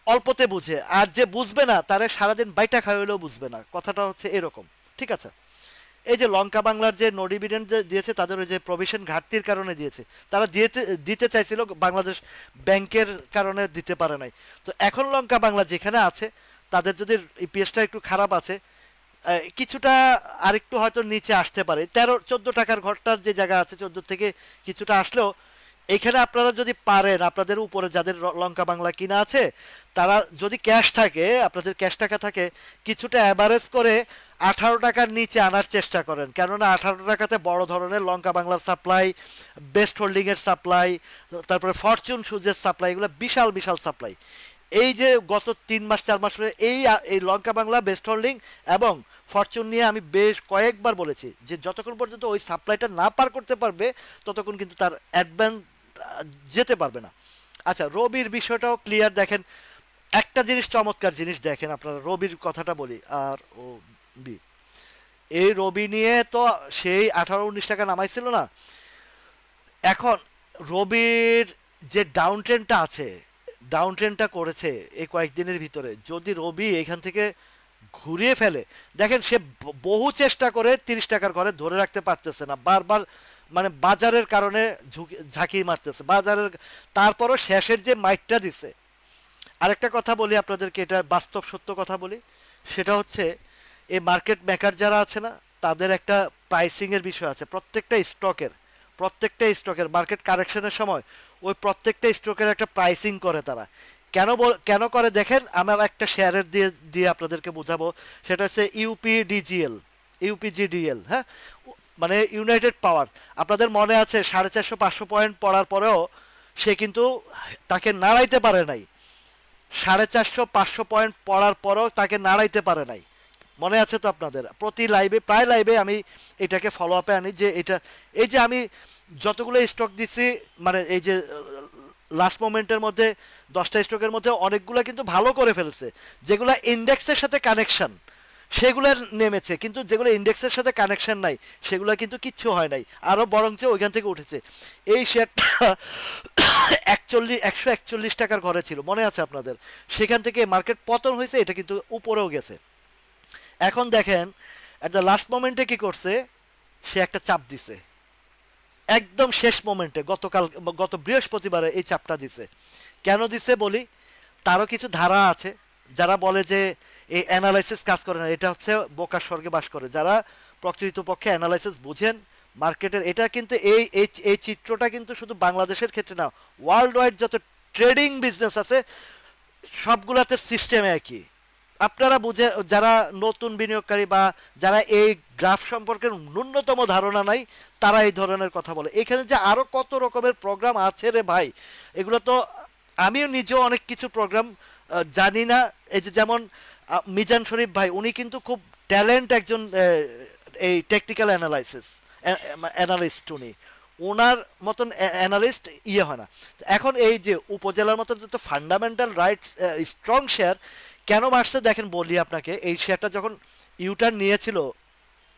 অল্পতে বুঝে, আর যে বুঝবে না তারে সারাদিন বাইটা খাওয়াইলেও বুঝবে না। কথাটা হচ্ছে এরকম, ঠিক আছে। এই যে লঙ্কা বাংলার যে নো ডিভিডেন্ড দিয়েছে, তাদের ওই যে প্রভিশন ঘাটতির কারণে দিয়েছে, তারা দিতে চাইছিল, বাংলাদেশ ব্যাংকের কারণে দিতে পারে নাই। তো এখন লঙ্কা বাংলা যেখানে আছে তাদের যদি ইপিএসটা একটু খারাপ আছে, কিছুটা আরেকটু হয়তো নিচে আসতে পারে, 13-14 টাকার ঘরটার যে জায়গা আছে 14 থেকে কিছুটা আসলেও এখানে আপনারা যদি পারেন, আপনাদের উপরে যাদের লঙ্কা বাংলা কিনা আছে তারা যদি ক্যাশ থাকে, আপনাদের ক্যাশ টাকা থাকে, কিছুটা অ্যাভারেজ করে 18 টাকার নিচে আনার চেষ্টা করেন। কেননা 18 টাকাতে বড় ধরনের লঙ্কা বাংলার সাপ্লাই, বেস্ট হোল্ডিংয়ের সাপ্লাই, তারপরে ফরচুন সুজের সাপ্লাই, এগুলো বিশাল বিশাল সাপ্লাই। এই যে গত 3 মাস 4 মাস ধরে এই লঙ্কা বাংলা, বেস্ট হোল্ডিং এবং ফরচুন নিয়ে আমি বেশ কয়েকবার বলেছি যে যতক্ষণ পর্যন্ত ওই সাপ্লাইটা না পার করতে পারবে ততক্ষণ কিন্তু তার অ্যাডভান্স যেতে পারবে না। আচ্ছা, রবির বিষয়টাও ক্লিয়ার। দেখেন একটা জিনিস, চমৎকার জিনিস দেখেন, আপনারা রবির কথাটা বলি। আর ও বি, এই রবি নিয়ে তো সেই 18-19 টাকা নামাইছিল না। এখন রবির যে ডাউন ট্রেন্ডটা আছে, ডাউন ট্রেন্ডটা করেছে এই কয়েকদিনের ভিতরে, যদি রবি এখান থেকে ঘুরিয়ে ফেলে, দেখেন সে বহু চেষ্টা করে 30 টাকার ঘরে ধরে রাখতে পারতেছে না, বারবার মানে বাজারের কারণে ঝাঁকি মারতেছে বাজারের। তারপরও শেষের যে মাইকটা দিছে, আরেকটা কথা বলি আপনাদেরকে, এটা বাস্তব সত্য কথা বলি, সেটা হচ্ছে এই মার্কেট মেকার যারা আছে না, তাদের একটা প্রাইসিং এর বিষয় আছে। প্রত্যেকটা স্টকের মার্কেট কারেকশনের সময় ওই প্রত্যেকটা স্টকের একটা প্রাইসিং করে তারা। কেন করে দেখেন, আমার একটা শেয়ারের দিয়ে দিয়ে আপনাদেরকে বোঝাবো। সেটা হচ্ছে ইউপিজিডিএল, হ্যাঁ, মানে ইউনাইটেড পাওয়ার। আপনাদের মনে আছে 450-500 পয়েন্ট পড়ার পরেও সে কিন্তু তাকে নাড়াইতে পারে নাই। 450-500 পয়েন্ট পড়ার পরেও তাকে নাড়াইতে পারে নাই, মনে আছে তো আপনাদের? প্রতি লাইভে, প্রায় লাইভে আমি এটাকে ফলো আপে আনি যে এটা, এই যে আমি যতগুলো স্টক দিছি, মানে এই যে লাস্ট মোমেন্টের মধ্যে 10টা স্টকের মধ্যে অনেকগুলো কিন্তু ভালো করে ফেলছে, যেগুলো ইন্ডেক্সের সাথে কানেকশন সেগুলো নেমেছে, কিন্তু যেগুলো ইন্ডেক্সের সাথে কানেকশন নাই সেগুলো কিন্তু কিচ্ছু হয় নাই, আরো বরঞ্চ ওইখান থেকে উঠেছে। এই শেয়ারটা 141 টাকার ঘরে ছিল, মনে আছে আপনাদের? সেখান থেকে মার্কেট পতন হয়েছে, এটা কিন্তু উপরেও গেছে। এখন দেখেন এট দ্য লাস্ট মোমেন্টে কি করছে, সে একটা চাপ দিছে একদম শেষ মোমেন্টে, গত বৃহস্পতিবারে এই চাপটা দিছে। কেন দিছে বলি, তারও কিছু ধারা আছে। যারা বলে যে এই অ্যানালাইসিস কাজ করে না, এটা হচ্ছে বোকার স্বর্গে বাস করে। যারা প্রকৃতপক্ষে অ্যানালাইসিস বুঝেন মার্কেটের, এটা কিন্তু এই চিত্রটা কিন্তু শুধু বাংলাদেশের ক্ষেত্রে না, ওয়ার্ল্ড ওয়াইড যত ট্রেডিং বিজনেস আছে সবগুলাতে সিস্টেম একই। আপনারা বুঝে, যারা নতুন বিনিয়োগকারী বা যারা এই গ্রাফ সম্পর্কে ন্যূনতম ধারণা নাই, তারা এই ধরনের কথা বলে। এখানে যে আরো কত রকমের প্রোগ্রাম আছে রে ভাই, এগুলো তো আমিও নিজেও অনেক কিছু প্রোগ্রাম জানি না। এই যে যেমন মিজান শরীফ ভাই, উনি কিন্তু খুব ট্যালেন্ট একজন এই টেকনিক্যাল অ্যানালিস্ট উনি, ওনার মতন অ্যানালিস্ট ইয়ে হয় না। এখন এই যে উপজেলার মতন যত ফান্ডামেন্টাল রাইটস স্ট্রং শেয়ার কেন বাড়ছে দেখেন বলি আপনাকে। এই শেয়ারটা যখন ইউটার্ন নিয়েছিল,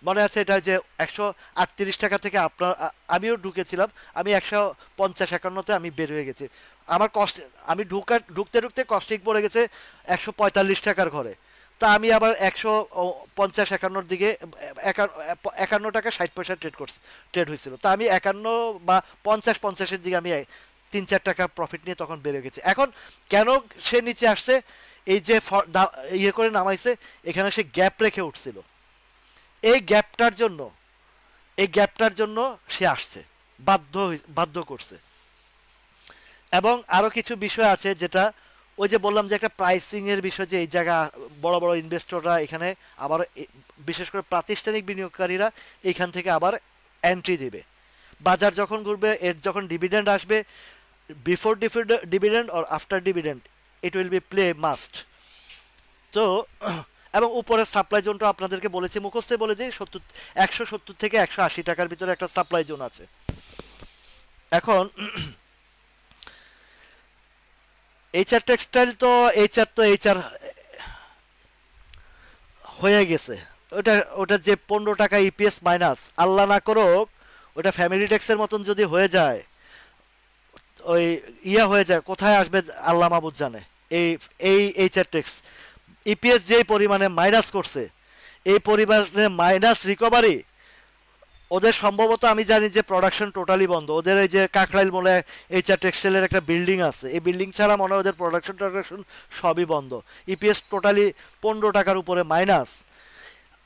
মনে আছে এটা যে 138 টাকা থেকে আপনার আমিও ঢুকেছিলাম, আমি 150-51-তে আমি বের হয়ে গেছি। আমার কষ্ট, আমি ঢুকতে ঢুকতে কস্টিং পড়ে গেছে 145 টাকার ঘরে। তা আমি আবার 150-51-র দিকে 51 টাকা 60 পয়সা ট্রেড হয়েছিল। তা আমি 51 বা 50-50-এর দিকে আমি 3-4 টাকা প্রফিট নিয়ে তখন বেড়ে গেছে। এখন কেন সে নিচে আসছে, এই যে ইয়ে করে নামাইছে, এখানে সে গ্যাপ রেখে উঠছিল, এই গ্যাপটার জন্য সে আসছে, বাধ্য করছে। এবং আরো কিছু বিষয় আছে, যেটা ওই যে বললাম যে একটা প্রাইসিং এর বিষয়, যে এই জায়গা বড় বড় ইনভেস্টররা এখানে আবার বিশেষ করে প্রাতিষ্ঠানিক বিনিয়োগকারীরা এখান থেকে আবার এন্ট্রি দিবে। বাজার যখন ঘুরবে, এর যখন ডিভিডেন্ড আসবে, before dividend or after dividend, it will be play must. তো এবং উপরের সাপ্লাই জোনটা আপনাদেরকে বলেছি, মুখস্থে বলে দিই, 170 থেকে 180 টাকার ভিতরে একটা সাপ্লাই জোন আছে। এখন এইচআর টেক্সটাইল তো এইচআর হয়ে গেছে। ওটা যে 15 টাকা ইপিএস মাইনাস, আল্লাহ না করুক ওটা ফ্যামিলি ট্যাক্সের মতন যদি হয়ে যায়, ওই হয়ে যায়, কোথায় আসবে আল্লাহ মাবুদ জানে। এই এইচআর ট্যাক্স ইপিএস যে পরিমাণে মাইনাস করছে, এই পরিমাণে মাইনাস রিকভারি ওদের সম্ভবত আমি জানি যে প্রোডাকশন টোটালি বন্ধ। ওদের এই যে কাকরাইল মোড়ে এইচআর টেক্সটাইলের একটা বিল্ডিং আছে, এই বিল্ডিং ছাড়া মনে হয় ওদের প্রোডাকশন সবই বন্ধ। ইপিএস টোটালি 15 টাকার উপরে মাইনাস।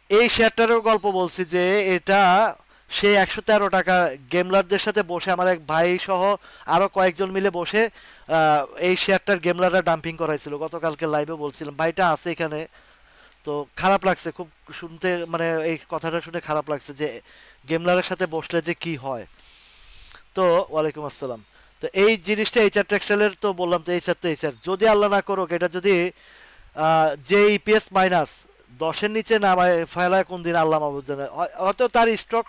এই শেয়ারটারও গল্প বলছি যে এটা সে 113 টাকা গেমলারদের সাথে বসে, আমার এক ভাই সহ আরো কয়েকজন মিলে বসে এই শেয়ারটার গেমলাররা ডাম্পিং করাইছিল। গতকালকে লাইভে বলছিলাম, ভাইটা আছে এখানে। তো খারাপ লাগছে খুব শুনতে, মানে এই কথাটা শুনে খারাপ লাগছে যে গেমলারের সাথে বসলে যে কি হয়। তো ওয়ালাইকুম আসসালাম। তো এই জিনিসটা এইচআর টেক্সটাইলের তো বললাম, তো এইচআর তো এইচআর, যদি আল্লাহ না করুক এটা যদি যে ইপিএস মাইনাস 10-এর নিচে নামায় ফেলায় কোন দিন আল্লাহ মাহবুব জানে। হয়তো তার স্টক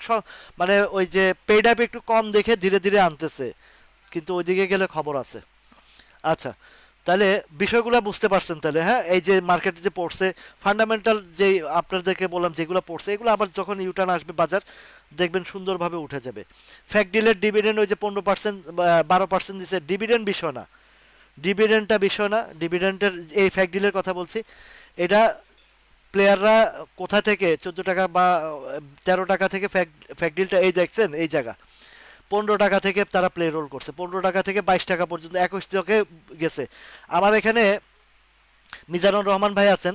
মানে ওই যে পেড আপ একটু কম দেখে ধীরে ধীরে আনতেছে, কিন্তু ওইদিকে গেলে খবর আছে। আচ্ছা, তাহলে বিষয়গুলো বুঝতে পারছেন তাহলে? হ্যাঁ, এই যে মার্কেটে যে পড়ছে ফান্ডামেন্টাল, যে আপনাদেরকে বললাম যেগুলো পড়ছে, এগুলো আবার যখন ইউটার্ন আসবে বাজার, দেখবেন সুন্দরভাবে উঠে যাবে। ফ্যাক্ট ডিলের ডিভিডেন্ড ওই যে 15%, 12% দিচ্ছে, ডিভিডেন্ড বিষয় না, ডিভিডেন্ডটা বিষয় না, ডিভিডেন্ডের এই ফ্যাক্ট ডিলের কথা বলছি। এটা প্লেয়াররা কোথা থেকে 14 টাকা বা 13 টাকা থেকে ফ্যাক্ট ডিলটা, এই দেখছেন এই জায়গা 15 টাকা থেকে তারা প্লে রোল করছে, 15 টাকা থেকে 22 টাকা পর্যন্ত 21 টাকা গেছে। আমার এখানে মিজানুর রহমান ভাই আছেন,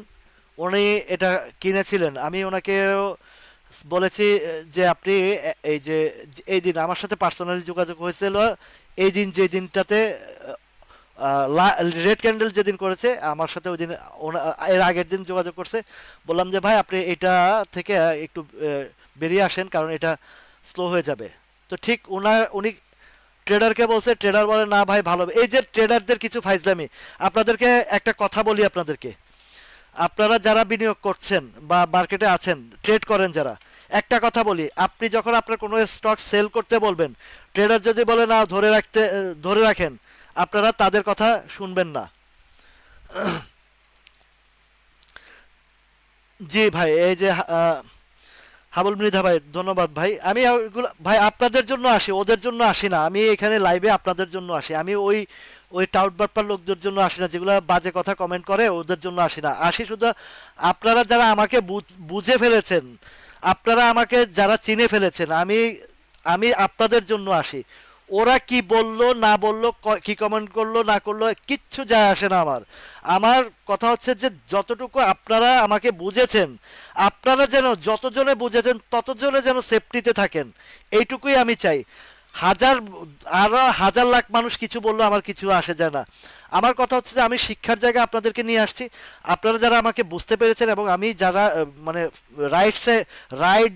উনি এটা কিনেছিলেন। আমি ওনাকে বলেছি যে আপনি এই যে এই দিন আমার সাথে পার্সোনালি যোগাযোগ হয়েছিল, এই দিন যে দিনটাতে রেড ক্যান্ডেল যেদিন করেছে আমার সাথে, ওই দিন এর আগের দিন যোগাযোগ করছে। বললাম যে ভাই আপনি এটা থেকে একটু বেরিয়ে আসেন, কারণ এটা স্লো হয়ে যাবে। তো ঠিক উনি ট্রেডারকে বলছে, ট্রেডার বলে না ভাই ভালো হবে। এই যে ট্রেডারদের কিছু ফাইজলামি, আপনাদেরকে একটা কথা বলি আপনাদেরকে, আপনারা যারা বিনিয়োগ করছেন বা মার্কেটে আছেন, ট্রেড করেন যারা, একটা কথা বলি, আপনি যখন আপনার কোনো স্টক সেল করতে বলবেন, ট্রেডার যদি বলে না ধরে রাখেন, আপনারা তাদের কথা শুনবেন না। জি ভাই, এই যে হাবুল মৃধা ভাই, ধন্যবাদ ভাই। আমি ওইগুলো ভাই আপনাদের জন্য আসি, ওদের জন্য আসি না। আমি এখানে লাইভে আপনাদের জন্য আসি। আমি ওই ওই টাউট বাটপার লোকদের জন্য আসি না, যেগুলো বাজে কথা কমেন্ট করে ওদের জন্য আসি না। আসি শুধু আপনারা যারা আমাকে বুঝে ফেলেছেন, আপনারা আমাকে যারা চিনে ফেলেছেন, আমি আমি আপনাদের জন্য আসি। ওরা কি বললো না বললো, কি কমেন্ট করলো না করলো, কিচ্ছু যায় আসে না আমার। আমার কথা হচ্ছে যে যতটুকু আপনারা আমাকে বুঝেছেন, আপনারা যেন যতজনে বুঝেছেন ততজনে যেন সেফটিতে থাকেন, এইটুকুই আমি চাই। হাজার আরো হাজার লাখ মানুষ কিছু বললো আমার কিছু আসে যায় না। আমার কথা হচ্ছে যে আমি শিক্ষার জায়গায় আপনাদেরকে নিয়ে আসছি। আপনারা যারা আমাকে বুঝতে পেরেছেন, এবং আমি যারা মানে রাইটসে রাইট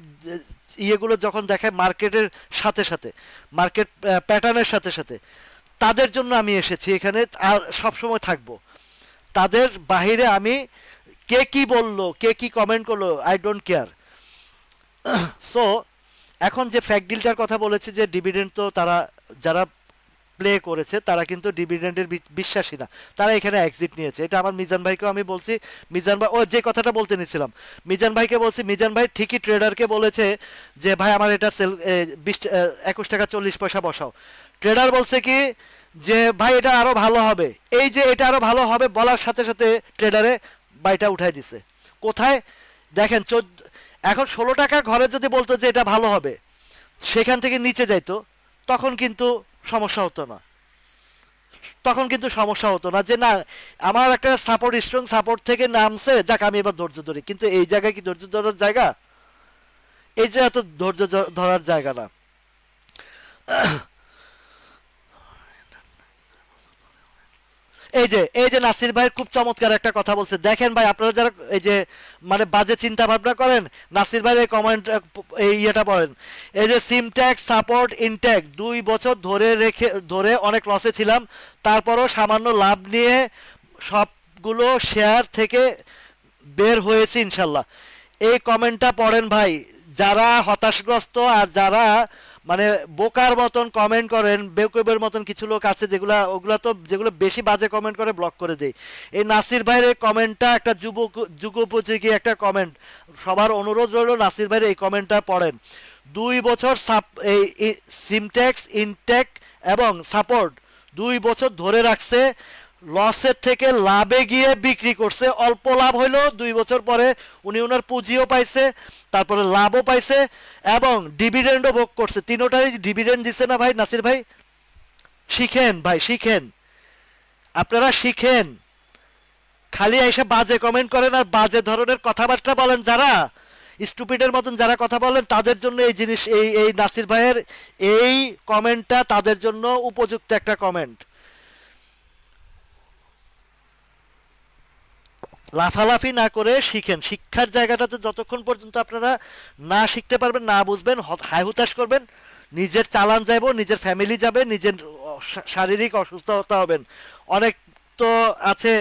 ইয়েগুলো যখন দেখায় মার্কেটের সাথে সাথে, মার্কেট প্যাটার্নের সাথে সাথে, তাদের জন্য আমি এসেছি এখানে, সব সময় থাকবো। তাদের বাহিরে আমি, কে কি বললো কে কি কমেন্ট করলো, আই ডোন্ট কেয়ার। সো এখন যে ফ্যাক্ট ডিলটার কথা বলেছে, যে ডিভিডেন্ড, তো তারা যারা প্লে করেছে তারা কিন্তু ডিভিডেন্ডের বিশ্বাসী না, তারা এখানে এক্সিট নিয়েছে। এটা আমার মিজান ভাইকেও আমি বলছি। মিজান ভাই, ও যে কথাটা বলতে নিছিলাম, মিজান ভাইকে বলছি, মিজান ভাই ঠিকই ট্রেডারকে বলেছে যে ভাই আমার এটা সেল 21 টাকা 40 পয়সা বসাও। ট্রেডার বলছে কি যে ভাই এটা আরো ভালো হবে, এই যে এটা আরো ভালো হবে বলার সাথে সাথে ট্রেডারে বাইটা উঠাই দিছে। কোথায় দেখেন, এখন 16 টাকা ঘরে যদি বলতো যে এটা ভালো হবে, সেখান থেকে নিচে যাইতো, তখন কিন্তু সমস্যা হতো না। তখন কিন্তু সমস্যা হতো না যে না, আমার একটা সাপোর্ট, স্ট্রং সাপোর্ট থেকে নামছে, যাক আমি এবার ধৈর্য ধরি। কিন্তু এই জায়গায় কি ধৈর্য ধরার জায়গা? এই যে এত ধৈর্য ধরার জায়গা না। এই যে নাসির ভাই খুব চমৎকার একটা কথা বলছে। দেখেন ভাই, আপনারা যারা এই যে মানে বাজে চিন্তা ভাবনা করেন, নাসির ভাই এই কমেন্ট, এই ইয়েটা পড়েন। এই যে সিমট্যাক্স সাপোর্ট ইনটেক 2 বছর ধরে অনেক লসে ছিলাম, তারপরও সামান্য লাভ নিয়ে সবগুলো শেয়ার থেকে বের হয়েছি ইনশাল্লাহ। এই কমেন্টটা পড়েন ভাই। যারা হতাশগ্রস্ত আর যারা মানে বোকার মতন কমেন্ট করেন, বেকুবের মতন কিছু লোক আছে ওগুলা তো যেগুলো বেশি বাজে কমেন্ট করে ব্লক করে দেয়। এই নাসির ভাইয়ের কমেন্টটা একটা যুগোপযোগী একটা কমেন্ট। সবার অনুরোধ রইল নাসির ভাইয়ের এই কমেন্টটা পড়েন। 2 বছর এই সিমটেক্স ইনটেক এবং সাপোর্ট 2 বছর ধরে রাখছে, লসের থেকে লাভে গিয়ে বিক্রি করছে, অল্প লাভ হইলো, 2 বছর পরে উনি ওনার পুঁজিও পাইছে, তারপরে লাভও পাইছে এবং ডিভিডেন্ডও ভোগ করছে। তিনোটারই ডিভিডেন্ড দিছে না ভাই নাসির ভাই? শিখেন ভাই, শিখেন, আপনারা শিখেন। খালি এসে বাজে কমেন্ট করেন আর বাজে ধরনের কথাবার্তা বলেন, যারা স্টুপিডের মতন যারা কথা বলেন, তাদের জন্য এই জিনিস, এই এই নাসির ভাইয়ের এই কমেন্টটা তাদের জন্য উপযুক্ত একটা কমেন্ট। লাফালাফি না করে শিখেন। শিক্ষার জায়গাটাতে যতক্ষণ পর্যন্ত আপনারা না শিখতে পারবেন, না বুঝবেন, হাই হুতাশ করবেন, নিজের চালান যাইব, নিজের ফ্যামিলি যাবে, নিজের শারীরিক অসুস্থতা হবেন। অনেক তো আছে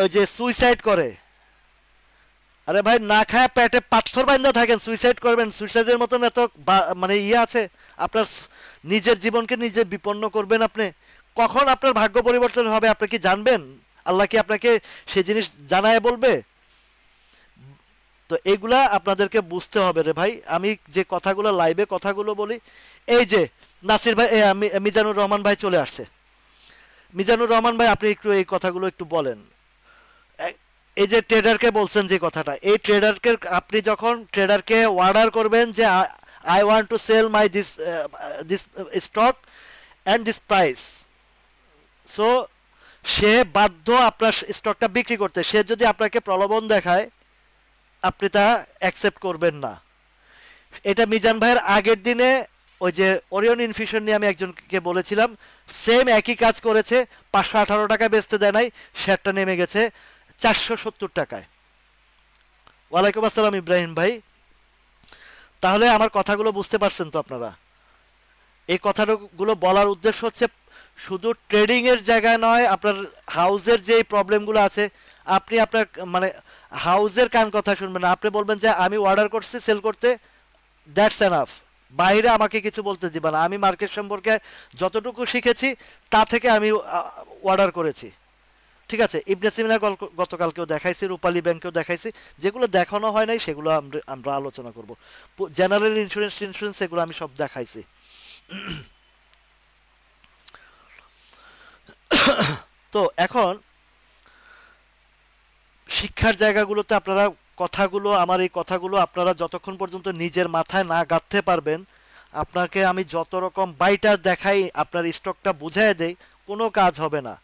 ওই যে সুইসাইড করে। আরে ভাই, না খায় পেটে পাথর বান্ধা থাকেন, সুইসাইড করবেন? সুইসাইডের মতন এত মানে ইয়ে আছে? আপনার নিজের জীবনকে নিজে বিপন্ন করবেন আপনি? কখন আপনার ভাগ্য পরিবর্তন হবে আপনি কি জানবেন? আল্লাহ কি আপনাকে সে জিনিস জানায় বলবে? তো এগুলা আপনাদেরকে বুঝতে হবে রে ভাই। আমি যে কথাগুলো লাইভে কথাগুলো বলি, এই যে নাসির ভাই, মিজানুর রহমান ভাই চলে আসছে। মিজানুর রহমান ভাই, আপনি একটু এই কথাগুলো একটু বলেন। এই যে ট্রেডারকে বলছেন যে কথাটা, এই ট্রেডারকে আপনি যখন ট্রেডারকে অর্ডার করবেন যে I want to sell my this stock and this price, so সে বাধ্য আপনার স্টকটা বিক্রি করতে। সে যদি আপনাকে প্রলোভন দেখায়, আপনি তা অ্যাকসেপ্ট করবেন না। এটা মিজান ভাইয়ের আগের দিনে ওই যে ওরিয়ন ইনফিউশন নিয়ে আমি একজনকে বলেছিলাম, সেম একই কাজ করেছে। 518 টাকা বেচতে দেয় নাই, শেয়ারটা নেমে গেছে 470 টাকায়। ওয়ালাইকুম আসসালাম ইব্রাহিম ভাই। তাহলে আমার কথাগুলো বুঝতে পারছেন তো আপনারা? এই কথাগুলো বলার উদ্দেশ্য হচ্ছে শুধু ট্রেডিং এর জায়গায় নয়, আপনার হাউজের যে প্রবলেমগুলো আছে, আপনি আপনার মানে হাউজের কান কথা শুনবেন না। আপনি বলবেন যে আমি অর্ডার করছি সেল করতে, দ্যাটস এনাফ। বাইরে আমাকে কিছু বলতে দিবা না। আমি মার্কেট সম্পর্কে যতটুকু শিখেছি তা থেকে আমি অর্ডার করেছি। ঠিক আছে, ইবনে সিমিনার গতকালকেও দেখাইছি, রূপালী ব্যাংকেও দেখাইছি। যেগুলো দেখানো হয় নাই সেগুলো আমরা আলোচনা করব। জেনারেল ইন্স্যুরেন্স এগুলো আমি সব দেখাইছি। তো এখন শিক্ষার জায়গাগুলোতে আপনারা কথাগুলো, আমার এই কথাগুলো আপনারা যতক্ষণ পর্যন্ত নিজের মাথায় না গাঁথতে পারবেন, আপনাকে আমি যত রকম বাইটার দেখাই, আপনার স্টকটা বুঝাই দেই, কোনো কাজ হবে না,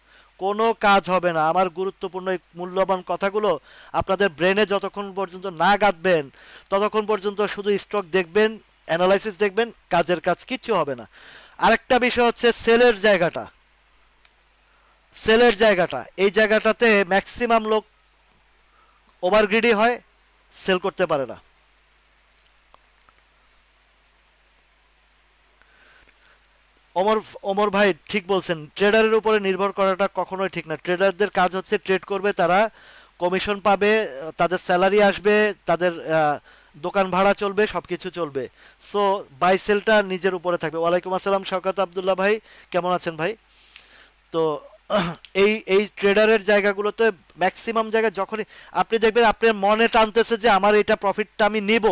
কোনো কাজ হবে না। আমার গুরুত্বপূর্ণ এই মূল্যবান কথাগুলো আপনাদের ব্রেনে যতক্ষণ পর্যন্ত না গাঁথবেন, ততক্ষণ পর্যন্ত শুধু স্টক দেখবেন, অ্যানালাইসিস দেখবেন, কাজের কাজ কিচ্ছু হবে না। আরেকটা বিষয় হচ্ছে সেলের জায়গাটা। সেলের জায়গাটা, এই জায়গাটাতে ম্যাক্সিমাম লোক ওভারগ্রিডি হয়, সেল করতে পারে না। ওমর ওমর ভাই ঠিক বলছেন, ট্রেডারের উপরে নির্ভর করাটা কখনোই ঠিক না। ট্রেডারদের কাজ হচ্ছে ট্রেড করবে, তারা কমিশন পাবে, তাদের স্যালারি আসবে, তাদের দোকান ভাড়া চলবে, সব কিছু চলবে। সো বাই সেলটা নিজের উপরে থাকবে। ওয়ালাইকুম আসসালাম শওকত আবদুল্লাহ ভাই, কেমন আছেন ভাই? তো এই এই ট্রেডারের জায়গাগুলোতে ম্যাক্সিমাম জায়গায় যখনই আপনি দেখবেন আপনার মনে টানতেছে যে আমার এটা প্রফিটটা আমি নিব,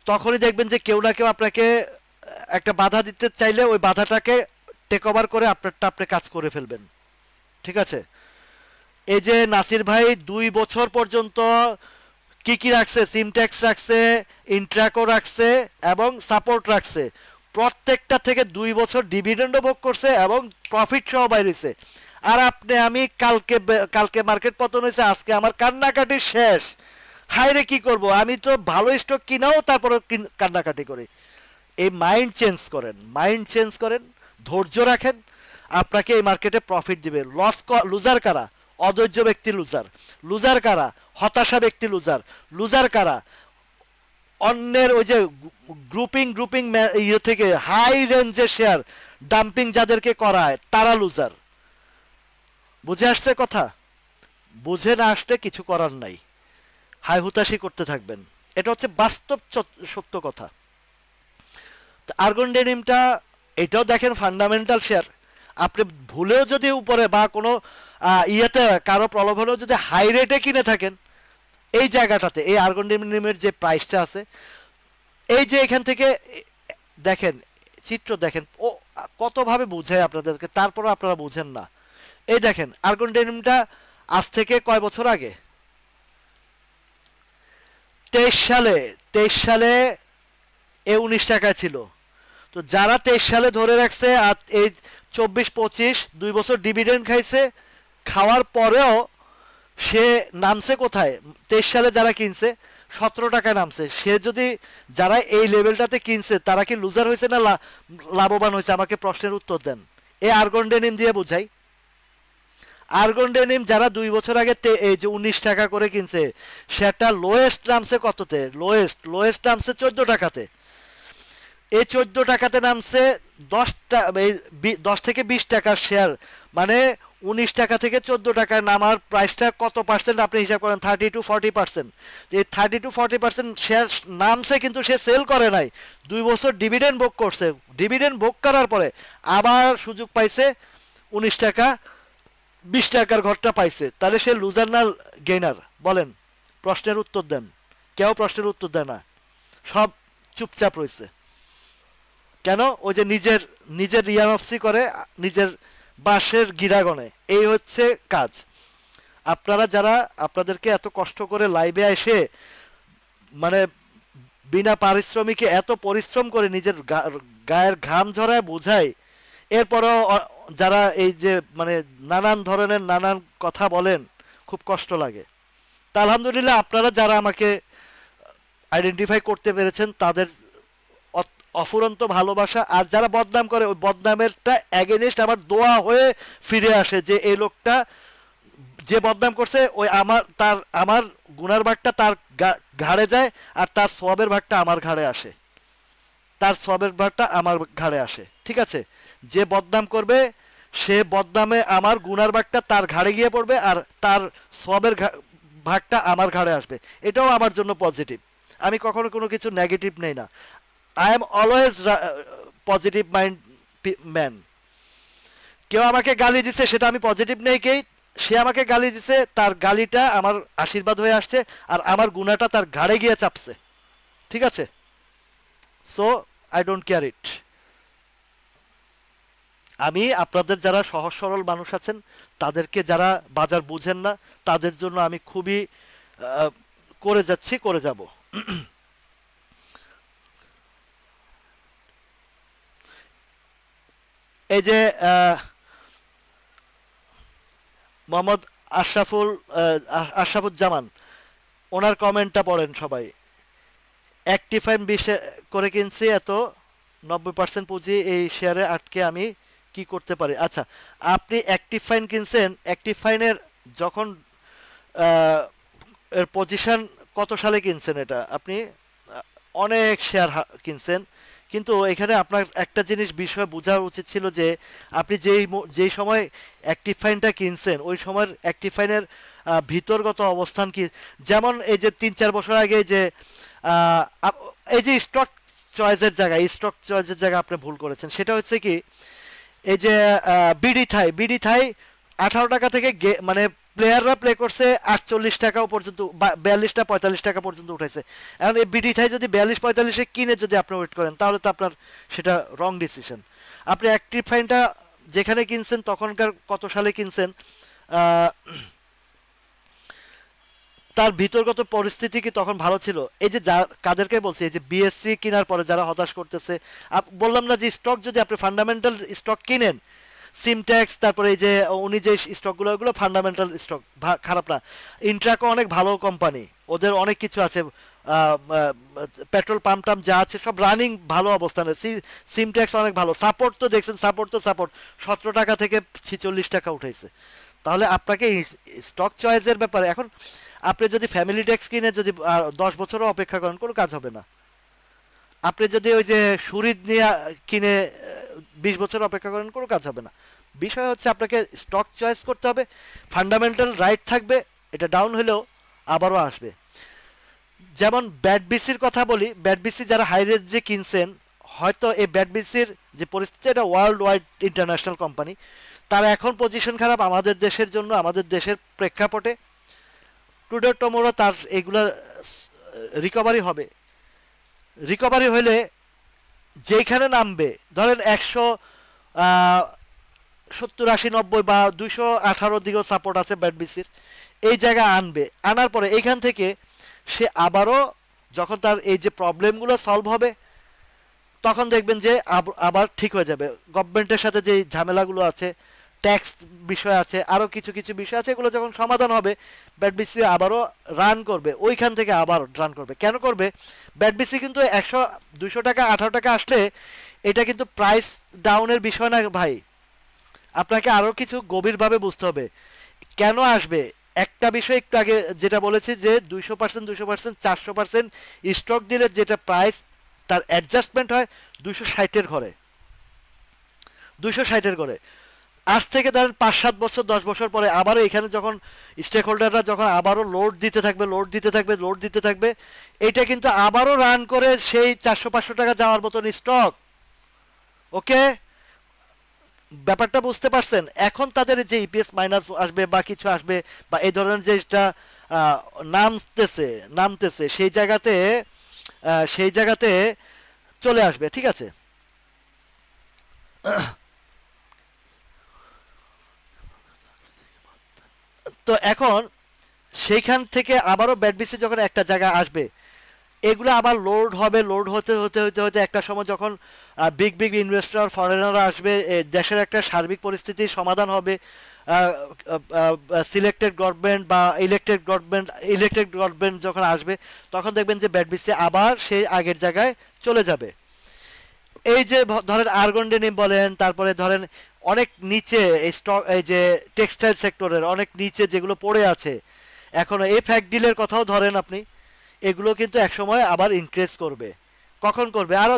তখনই দেখবেন যে কেউ না কেউ আপনাকে একটা বাধা দিতে চাইলে ওই বাধাটাকে টেক ওভার করে আপনারটা আপনি কাজ করে ফেলবেন। ঠিক আছে, এই যে নাসির ভাই 2 বছর পর্যন্ত কি কি রাখছে, সিমট্যাক্স রাখছে, ইন্ট্রাকো রাখছে এবং সাপোর্ট রাখছে, প্রত্যেকটা থেকে 2 বছর ডিভিডেন্ডও ভোগ করছে এবং প্রফিট সহ বাইরেছে। আর আপনি, আমি কালকে কালকে মার্কেট পতন হয়েছে, আজকে আমার কান্নাকাটি শেষ। হাইরে কি করব, আমি তো ভালো স্টক কিনাও তারপরে কান্নাকাটি করি। এই মাইন্ড চেঞ্জ করেন, মাইন্ড চেঞ্জ করেন, ধৈর্য রাখেন, আপনাকে এই মার্কেটে প্রফিট দিবে। লুজার কারা? অধৈর্য ব্যক্তি লুজার। লুজার কারা? হতাশা ব্যক্তি লুজার। লুজার কারা? অন্যের ওই যে গ্রুপিং গ্রুপিং ইয়ে থেকে হাই রেঞ্জের শেয়ার ডাম্পিং যাদেরকে করায়, তারা লুজার। বুঝে আসছে কথা? বুঝে না আসলে কিছু করার নাই, হাই হুতাশি করতে থাকবেন। এটা হচ্ছে বাস্তব সত্য কথা। আর্গন ডেনিমটা, এটাও দেখেন ফান্ডামেন্টাল শেয়ার। আপনি ভুলেও যদি উপরে বা কোনো ইয়েতে কারো প্রলোভনেও যদি হাই রেটে কিনে থাকেন, এই জায়গাটাতে এই আর্গন ডেনিমের যে প্রাইসটা আছে, এই যে এখান থেকে দেখেন, চিত্র দেখেন, ও কতভাবে বুঝায় আপনাদেরকে, তারপরও আপনারা বুঝেন না। এই দেখেন আর্গন ডেনিমটা আজ থেকে কয় বছর আগে, 23 সালে, 23 সালে এ 19 টাকায় ছিল। তো যারা 23 সালে ধরে রাখছে আর এই 24-25 2 বছর ডিভিডেন্ড খাইছে, খাওয়ার পরেও সে নামছে কোথায়? 23 সালে যারা কিনছে 17 টাকায় নামছে। সে যদি, যারা এই লেভেলটাতে কিনছে তারা কি লুজার হয়েছে না লাভবান হয়েছে? আমাকে প্রশ্নের উত্তর দেন। এই আর্গন ডেনিম দিয়ে বোঝাই। আর্গন ডেনিম যারা 2 বছর আগে এই যে 19 টাকা করে কিনছে, সেটা লোয়েস্ট নামছে কততে? লোয়েস্ট নামছে 14 টাকাতে। এই 14 টাকাতে নামছে 10 থেকে 20 টাকার শেয়ার, মানে 19 টাকা থেকে 14 টাকায় নামার প্রাইসটা কত পার্সেন্ট আপনি হিসাব করেন? 30-40%। এই 30-40% শেয়ার নামছে, কিন্তু সে সেল করে নাই, 2 বছর ডিভিডেন্ড ভোগ করছে। ডিভিডেন্ড ভোগ করার পরে আবার সুযোগ পাইছে 19 টাকা, 20 টাকার ঘরটা পাইছে। তাহলে সে লুজার না গেইনার? বলেন, প্রশ্নের উত্তর দেন। কেউ প্রশ্নের উত্তর দেয় না, সব চুপচাপ রয়েছে। কেন? ওই যে নিজের নিজের রিয়ানফসি করে, নিজের বাঁশের গিরাগনে। এই হচ্ছে কাজ। আপনারা যারা, আপনাদেরকে এত কষ্ট করে লাইভে এসে, মানে বিনা পারিশ্রমিকে এত পরিশ্রম করে নিজের গায়ের ঘাম ঝরায় বোঝায়, এরপরও যারা এই যে মানে নানান ধরনের নানান কথা বলেন, খুব কষ্ট লাগে। তা আলহামদুলিল্লাহ, আপনারা যারা আমাকে আইডেন্টিফাই করতে পেরেছেন তাদের অফুরন্ত ভালোবাসা। আর যারা বদনাম করে, ওই বদনামেরটা এগেনিস্ট আমার দোয়া হয়ে ফিরে আসে, যে এই লোকটা যে বদনাম করছে, ওই আমার গুনার ভাগটা তার ঘাড়ে যায়, আর তার সওয়াবের ভাগটা আমার ঘাড়ে আসে। তার সওয়াবের ভাগটা আমার ঘাড়ে আসে, ঠিক আছে? যে বদনাম করবে, সে বদনামে আমার গুনার ভাগটা তার ঘাড়ে গিয়ে পড়বে, আর তার সওয়াবের ভাগটা আমার ঘাড়ে আসবে। এটাও আমার জন্য পজিটিভ। আমি কখনো কোনো কিছু নেগেটিভ নেই না। I am always positive mind man. কেউ আমাকে গালি দিচ্ছে, সেটা আমি পজিটিভ নেই। সে আমাকে গালি দিচ্ছে, তার গালিটা আমার আশীর্বাদ হয়ে আসছে, আর আমার গুণাটা তার ঘাড়ে গিয়ে চাপছে, ঠিক আছে? সো আই ডোন্ট কেয়ার ইট। আমি আপনাদের যারা সহজ সরল মানুষ আছেন, তাদেরকে যারা বাজার বুঝেন না, তাদের জন্য আমি খুবই করে যাচ্ছি, করে যাব। এই যে মোহাম্মদ আশরাফুজ্জামান, ওনার কমেন্টটা পড়েন সবাই। অ্যাক্টিফাইন 20 করে কিনছি, এত 90% পুঁজি এই শেয়ারে আটকে, আমি কি করতে পারি? আচ্ছা, আপনি অ্যাক্টিফাইন কিনছেন, অ্যাক্টিফাইনের যখন এর পজিশন কত সালে কিনছেন? এটা আপনি অনেক শেয়ার কিনছেন, কিন্তু এখানে আপনার একটা জিনিস বিষয় বোঝা উচিত ছিল, যে আপনি যেই সময় অ্যাক্টিফাইনটা কিনছেন, ওই সময়ের অ্যাক্টিফাইনের ভিতরগত অবস্থান কি। যেমন এই যে 3-4 বছর আগে যে এই যে স্টক চয়েসের জায়গায় আপনি ভুল করেছেন। সেটা হচ্ছে কি, এই যে বিডি থাই 18 টাকা থেকে মানে প্লেয়াররা প্লে করছে 48 টাকা পর্যন্ত, 42-45 টাকা পর্যন্ত উঠেছে। এখন এই বিডি থাই যদি 42-45-এ কিনে যদি আপনি ওয়েট করেন, তাহলে তো আপনার সেটা রং ডিসিশন। আপনি অ্যাক্টিভ ফাইনটা যেখানে কিনছেন, তখনকার কত সালে কিনছেন, তার ভিতরগত পরিস্থিতি কি তখন ভালো ছিল? এই যে কাদেরকে বলছি, এই যে বিএসসি কেনার পরে যারা হতাশ করতেছে, বললাম না যে স্টক যদি আপনি ফান্ডামেন্টাল স্টক কিনেন, সিমট্যাক্স, তারপরে এই যে উনি যে স্টকগুলো, ওগুলো ফান্ডামেন্টাল স্টক, খারাপ না। ইন্ট্রাকো অনেক ভালো কোম্পানি, ওদের অনেক কিছু আছে, পেট্রোল পাম্প টাম যা আছে সব রানিং ভালো অবস্থানে। সিমট্যাক্স অনেক ভালো। সাপোর্ট তো দেখছেন, সাপোর্ট 17 টাকা থেকে 46 টাকা উঠেছে। তাহলে আপনাকে স্টক চয়েসের ব্যাপারে, এখন আপনি যদি ফ্যামিলি ট্যাক্স কিনে যদি 10 বছরও অপেক্ষা করেন, কোনো কাজ হবে না। আপনি যদি ওই যে সুরিদ নিয়ে কিনে 20 বছর অপেক্ষা করেন, কোনো কাজ হবে না। বিষয় হচ্ছে আপনাকে স্টক চয়েস করতে হবে, ফান্ডামেন্টাল রাইট থাকবে, এটা ডাউন হলেও আবারও আসবে। যেমন ব্যাট বিসির কথা বলি, ব্যাট বিসি যারা হাই রেঞ্জ যে কিনছেন, হয়তো এই ব্যাট বিসির যে পরিস্থিতি, এটা ওয়ার্ল্ড ওয়াইড ইন্টারন্যাশনাল কোম্পানি, তার এখন পজিশন খারাপ আমাদের দেশের জন্য, আমাদের দেশের প্রেক্ষাপটে। টুডে টুমোরো তার এগুলো রিকভারি হবে। রিকভারি হলে যেইখানে নামবে, ধরেন 70 80 90 বা 218 দিকেও সাপোর্ট আছে ব্যাটবিসির, এই জায়গা আনবে। আনার পরে এইখান থেকে সে আবারও যখন তার এই যে প্রবলেমগুলো সলভ হবে তখন দেখবেন যে আবার ঠিক হয়ে যাবে। গভর্নমেন্টের সাথে যে ঝামেলাগুলো আছে, ট্যাক্স বিষয় আছে, আরও কিছু কিছু বিষয় আছে, এগুলো যখন সমাধান হবে ব্যাটবিসি আবারও রান করবে, ওইখান থেকে আবার রান করবে। কেন করবে? ব্যাটবিসি কিন্তু 100 200 টাকা 18 টাকা আসলে এটা কিন্তু প্রাইস ডাউনের বিষয় না ভাই, আপনাকে আরও কিছু গভীরভাবে বুঝতে হবে কেন আসবে। একটা বিষয় একটু আগে যেটা বলেছি যে 200% 200% 400% স্টক দিলে যেটা প্রাইস তার অ্যাডজাস্টমেন্ট হয় 260-এর ঘরে, 260-এর ঘরে। আজ থেকে ধরেন 5 7 বছর 10 বছর পরে আবারও এখানে যখন স্টেক হোল্ডাররা যখন আবারও লোড দিতে থাকবে লোড দিতে থাকবে লোড দিতে থাকবে, এটা কিন্তু আবারও রান করে সেই 400 500 টাকা যাওয়ার মতন স্টক। ওকে, ব্যাপারটা বুঝতে পারছেন? এখন তাদের যে ইপিএস মাইনাস আসবে বা কিছু আসবে বা এই ধরনের যেটা নামতেছে নামতেছে সেই জায়গাতে চলে আসবে, ঠিক আছে? তো এখন সেইখান থেকে আবারও ব্যাটবিসি যখন একটা জায়গায় আসবে, এগুলো আবার লোড হবে, লোড হতে হতে হতে হতে একটা সময় যখন বিগ বিগ ইনভেস্টর ফরেনাররা আসবে, দেশের একটা সার্বিক পরিস্থিতির সমাধান হবে, সিলেক্টেড গভর্নমেন্ট বা ইলেক্টেড গভর্নমেন্ট যখন আসবে তখন দেখবেন যে ব্যাটবিসি আবার সেই আগের জায়গায় চলে যাবে। এই যে ধরেন আর্গন্ডেনিম বলেন, তারপরে ধরেন অনেক নিচে এই স্টক, এই যে টেক্সটাইল সেক্টরের অনেক নিচে যেগুলো পড়ে আছে এখনো, এই ফ্যাক্ট ডিলের কথাও ধরেন আপনি, এগুলো কিন্তু একসময় আবার ইনক্রিজ করবে। কখন করবে? আরও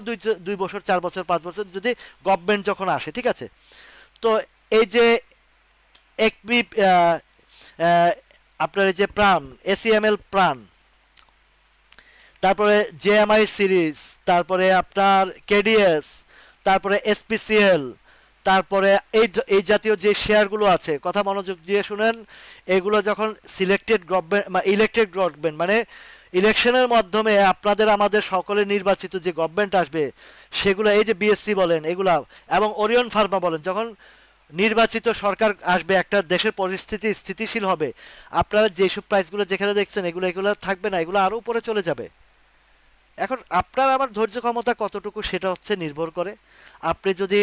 2 বছর 4 বছর 5 বছর যদি গভর্নমেন্ট যখন আসে, ঠিক আছে? তো এই যে একবি আপনার এই যে প্রাণ, এসিএমএল প্রাণ, তারপরে জেএমআই সিরিজ, তারপরে আপনার কেডিএস, তারপরে এসপিসিএল, তারপরে এই জাতীয় যে শেয়ারগুলো আছে, কথা মনোযোগ দিয়ে শুনেন, এগুলো যখন সিলেক্টেড গভর্নমেন্ট বা ইলেক্টেড গভর্নমেন্ট মানে ইলেকশনের মাধ্যমে আপনাদের আমাদের সকলের নির্বাচিত যে গভর্নমেন্ট আসবে সেগুলো, এই যে বিএসসি বলেন এগুলা এবং ওরিয়ন ফার্মা বলেন, যখন নির্বাচিত সরকার আসবে একটা দেশের পরিস্থিতি স্থিতিশীল হবে, আপনারা যেসব প্রাইসগুলো যেখানে দেখছেন এগুলো থাকবে না, এগুলো আরও উপরে চলে যাবে। এখন আপনার আমার ধৈর্য ক্ষমতা কতটুকু সেটা হচ্ছে নির্ভর করে। আপনি যদি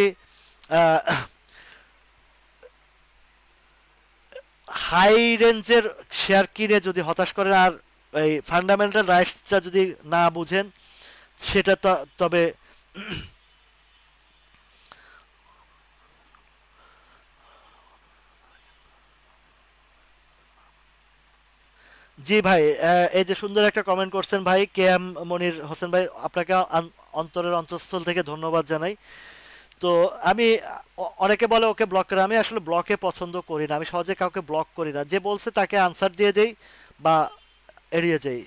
হাই রেঞ্জের শেয়ার কিনে যদি হতাশ করেন আর এই ফান্ডামেন্টাল রাইটসটা যদি না বুঝেন সেটা তবে জি ভাই, এই যে সুন্দর একটা কমেন্ট করছেন ভাই কে এম মনির হোসেন ভাই, আপনাকে অন্তরের অন্তঃস্থল থেকে ধন্যবাদ জানাই। তো আমি অনেকে বলে ওকে ব্লক করে, আমি আসলে ব্লকে পছন্দ করি না, আমি সহজে কাউকে ব্লক করি না। যে বলছে তাকে আনসার দিয়ে দেই বা এড়িয়ে যাই।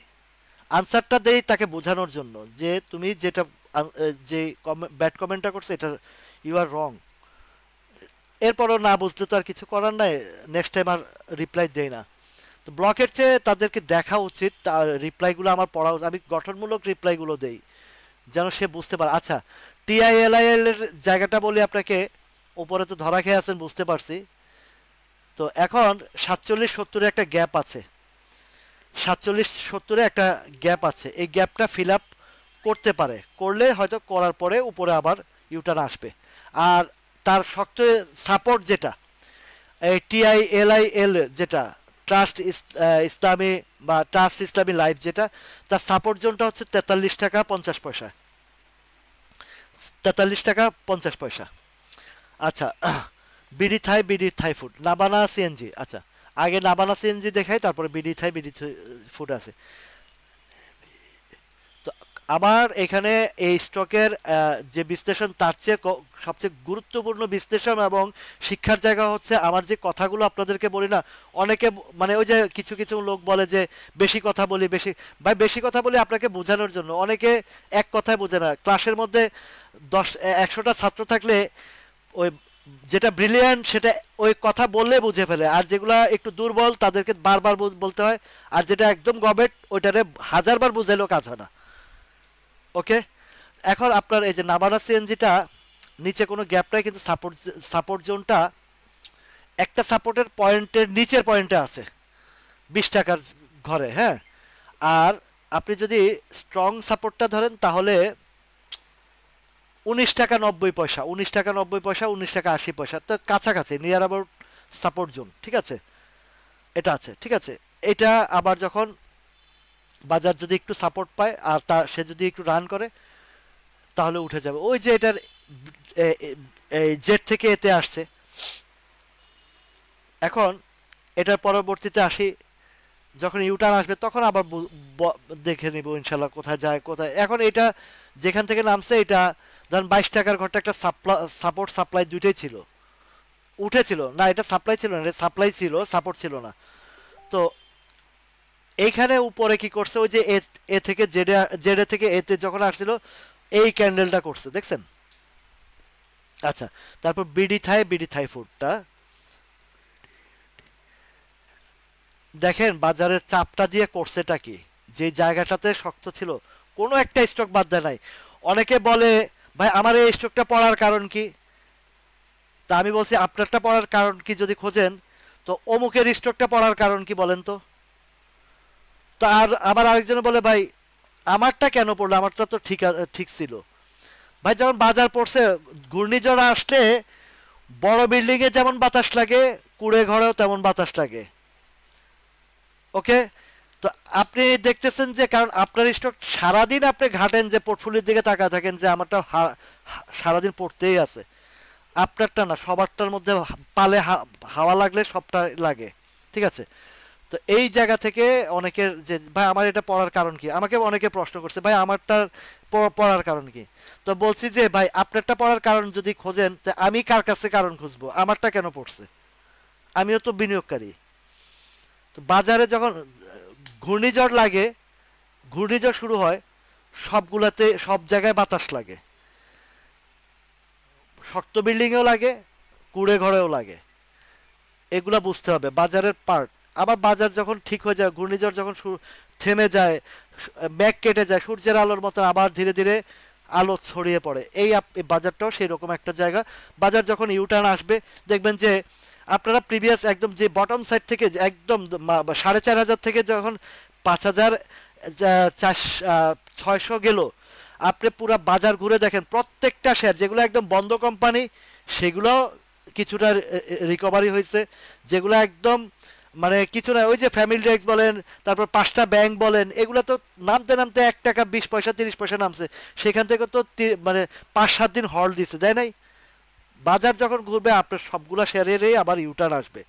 আনসারটা দেই তাকে বোঝানোর জন্য যে তুমি যেটা যে ব্যাড কমেন্টটা করছো এটা ইউ আর রং। এরপরও না বুঝলে তো আর কিছু করার নাই, নেক্সট টাইম আর রিপ্লাই দেই না। তো ব্লকের চেয়ে তাদেরকে দেখা উচিত, তার রিপ্লাইগুলো আমার পড়া উচিত, আমি গঠনমূলক রিপ্লাইগুলো দেই যেন সে বুঝতে পারে। আচ্ছা, টিআইএলআইএল এর জায়গাটা বলি আপনাকে, উপরে তো ধরা খেয়ে আছেন বুঝতে পারছি। তো এখন 47 70-এ একটা গ্যাপ আছে, 47 70-এ একটা গ্যাপ আছে, এই গ্যাপটা ফিল আপ করতে পারে, করলে হয়তো করার পরে উপরে আবার ইউটার্ন আসবে। আর তার শক্ত সাপোর্ট যেটা এই টিআইএলআইএল যেটা ট্রাস্ট ইসলামী বা ট্রাস্ট ইসলামী লাইফ, যেটা তার সাপোর্ট জোনটা হচ্ছে 43 টাকা 50 পয়সা, 43 টাকা 50 পয়সা। আচ্ছা, বিডি থাই ফুড, নাবানা সিএনজি। আচ্ছা, আগে নাবানা সিএনজি দেখাই, তারপরে বিডি ফুড আছে। তো আমার এখানে এই স্টকের যে বিশ্লেষণ তার চেয়ে সবচেয়ে গুরুত্বপূর্ণ বিশ্লেষণ এবং শিক্ষার জায়গা হচ্ছে আমার যে কথাগুলো আপনাদেরকে বলি না। অনেকে মানে ওই যে কিছু কিছু লোক বলে যে বেশি কথা বলি, বেশি কথা বলি আপনাকে বোঝানোর জন্য। অনেকে এক কথায় বোঝে না। ক্লাসের মধ্যে 100টা ছাত্র থাকলে ওই যেটা ব্রিলিয়ান্ট সেটা ওই কথা বললে বুঝে ফেলে, আর যেগুলা একটু দুর্বল তাদেরকে বারবার বলতে হয়, আর যেটা একদম গবেট ওইটারে হাজারবার বুঝাইলেও কাজ হয় না। ওকে, এখন আপনার এই যে নাভানা সিএনজিটা নিচে কোনো গ্যাপ নাই, কিন্তু সাপোর্ট জোনটা একটা সাপোর্টের পয়েন্টের নিচের পয়েন্টে আছে 20 টাকার ঘরে, হ্যাঁ। আর আপনি যদি স্ট্রং সাপোর্টটা ধরেন তাহলে 19 টাকা 90 পয়সা, 19 টাকা 90 পয়সা, 19 টাকা 80 পয়সা, তো কাছাকাছি নিয়ার অ্যাবাউট সাপোর্ট জোন, ঠিক আছে। এটা আছে, ঠিক আছে। এটা আবার যখন বাজার যদি একটু সাপোর্ট পায় আর সে যদি একটু রান করে তাহলে উঠে যাবে। ওই যে এটার এই জেড থেকে এতে আসছে। এখন এটার পরবর্তীতে আসি, যখন ইউটার্ন আসবে তখন আবার দেখে নিব ইনশাল্লাহ কোথায় যায় কোথায়। এখন এটা যেখান থেকে নামছে এটা ধরেন 22 টাকার ঘরটা একটা সাপোর্ট সাপ্লাই দুইটাই ছিল, উঠেছিল না, এটা সাপ্লাই ছিল না, এটা সাপ্লাই ছিল, সাপোর্ট ছিল না। তো এইখানে উপরে কি করছে, ওই যে এ থেকে জেডে, জেডে থেকে এতে যখন আসছিল এই ক্যান্ডেলটা করছে দেখছেন। আচ্ছা, তারপর বিডি থাই ফুডটা দেখেন বাজারের চাপটা দিয়ে করছেটা কি, যে জায়গাটাতে শক্ত ছিল কোনো একটা স্টক বাদ দেয় নাই। অনেকে বলে ভাই আমার এই স্টকটা পড়ার কারণ কি, তা আমি বলছি আপনারটা পড়ার কারণ কি যদি খোঁজেন তো অমুকের স্টকটা পড়ার কারণ কি বলেন তো। তা আর আবার আরেকজন বলে ভাই আমারটা কেন পড়লো, আমারটা তো ঠিক ছিল। ভাই যখন বাজার পড়ছে, ঘূর্ণিঝড় আসলে বড় বিল্ডিং এ যেমন বাতাস লাগে কুড়ে ঘরেও তেমন বাতাস লাগে, ওকে। তো আপনি দেখতেছেন যে কারণ আপনার স্টক সারাদিন আপনি ঘাটেন যে পোর্টফোলিওর দিকে তাকা থাকেন যে আমারটা সারাদিন পড়তেই আছে, আপনারটা না, সবারটার মধ্যে পালে হাওয়া লাগলে সবটা লাগে, ঠিক আছে। তো এই জায়গা থেকে অনেকের যে ভাই আমার এটা পড়ার কারণ কি, আমাকে অনেকে প্রশ্ন করছে ভাই আমারটা পড়ার কারণ কি। তো বলছি যে ভাই আপনারটা পড়ার কারণ যদি খোঁজেন তো আমি কার কাছে কারণ খুঁজবো, আমারটা কেন পড়ছে, আমিও তো বিনিয়োগকারী। তো বাজারে যখন ঘূর্ণিঝড় লাগে, ঘূর্ণিঝড় শুরু হয়, সবগুলাতে সব জায়গায় বাতাস লাগে, শক্ত বিল্ডিংয়েও লাগে, কুড়ে ঘরেও লাগে, এগুলা বুঝতে হবে বাজারের পার্ট। আবার বাজার যখন ঠিক হয়ে যায়, ঘূর্ণিঝড় যখন থেমে যায়, মেঘ কেটে যায়, সূর্যের আলোর মতো আবার ধীরে ধীরে আলো ছড়িয়ে পড়ে, এই বাজারটাও সেই রকম একটা জায়গা। বাজার যখন ইউটার্ন আসবে দেখবেন যে আপনারা প্রিভিয়াস একদম যে বটম সাইড থেকে একদম 4,500 থেকে যখন 5,000 600 গেল, আপনি পুরো বাজার ঘুরে দেখেন প্রত্যেকটা শেয়ার যেগুলো একদম বন্ধ কোম্পানি সেগুলো কিছুটা রিকভারি হয়েছে, যেগুলো একদম মানে কিছু না, ওই যে ফ্যামিলি ট্যাক্স বলেন, তারপর 5টা ব্যাংক বলেন, এগুলো তো নামতে নামতে 1 টাকা 20 পয়সা 30 পয়সা নামছে, সেখান থেকে তো মানে 5-7 দিন হল দিছে, তাই নাই। বাজার যখন ঘুরবে আপনার সবগুলা শেয়ারেরই আবার ইউটার্ন আসবে।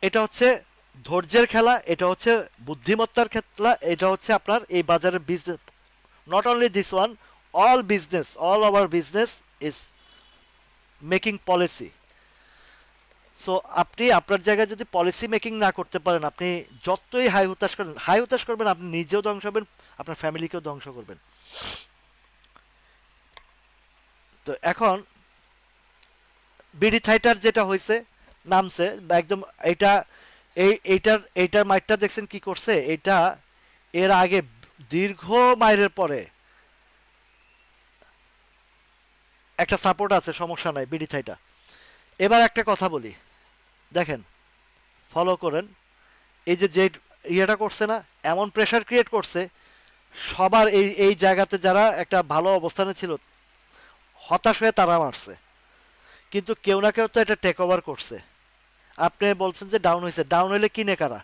এটা হচ্ছে ধৈর্যের খেলা, এটা হচ্ছে বুদ্ধিমত্তার খেলা, এটা হচ্ছে আপনার এই বাজারের business. Not only this one, all business, all our business is making policy. So আপনি আপনার জায়গায় যদি পলিসি মেকিং না করতে পারেন, আপনি যতই হাই হুতাশ করবেন, আপনি নিজেও ধ্বংস হবেন, আপনার ফ্যামিলিকেও ধ্বংস করবেন। তো এখন বিডি থাইটার যেটা হয়েছে, নামছে একদম, এটা এইটার মাইটটা দেখছেন কি করছে, এটা এর আগে দীর্ঘ মাইলের পরে একটা সাপোর্ট আছে, সমস্যা নাই বিডি থাইটা। এবার একটা কথা বলি, দেখেন, ফলো করেন, এই যে যে ইয়েটা করছে না, এমন প্রেশার ক্রিয়েট করছে সবার এই এই জায়গাতে যারা একটা ভালো অবস্থানে ছিল হতাশ হয়ে তারা মারছে, কিন্তু কেউ না কেউ তো এটা টেক ওভার করছে। আপনি বলছেন যে ডাউন হয়েছে, ডাউন হইলে কিনে কারা,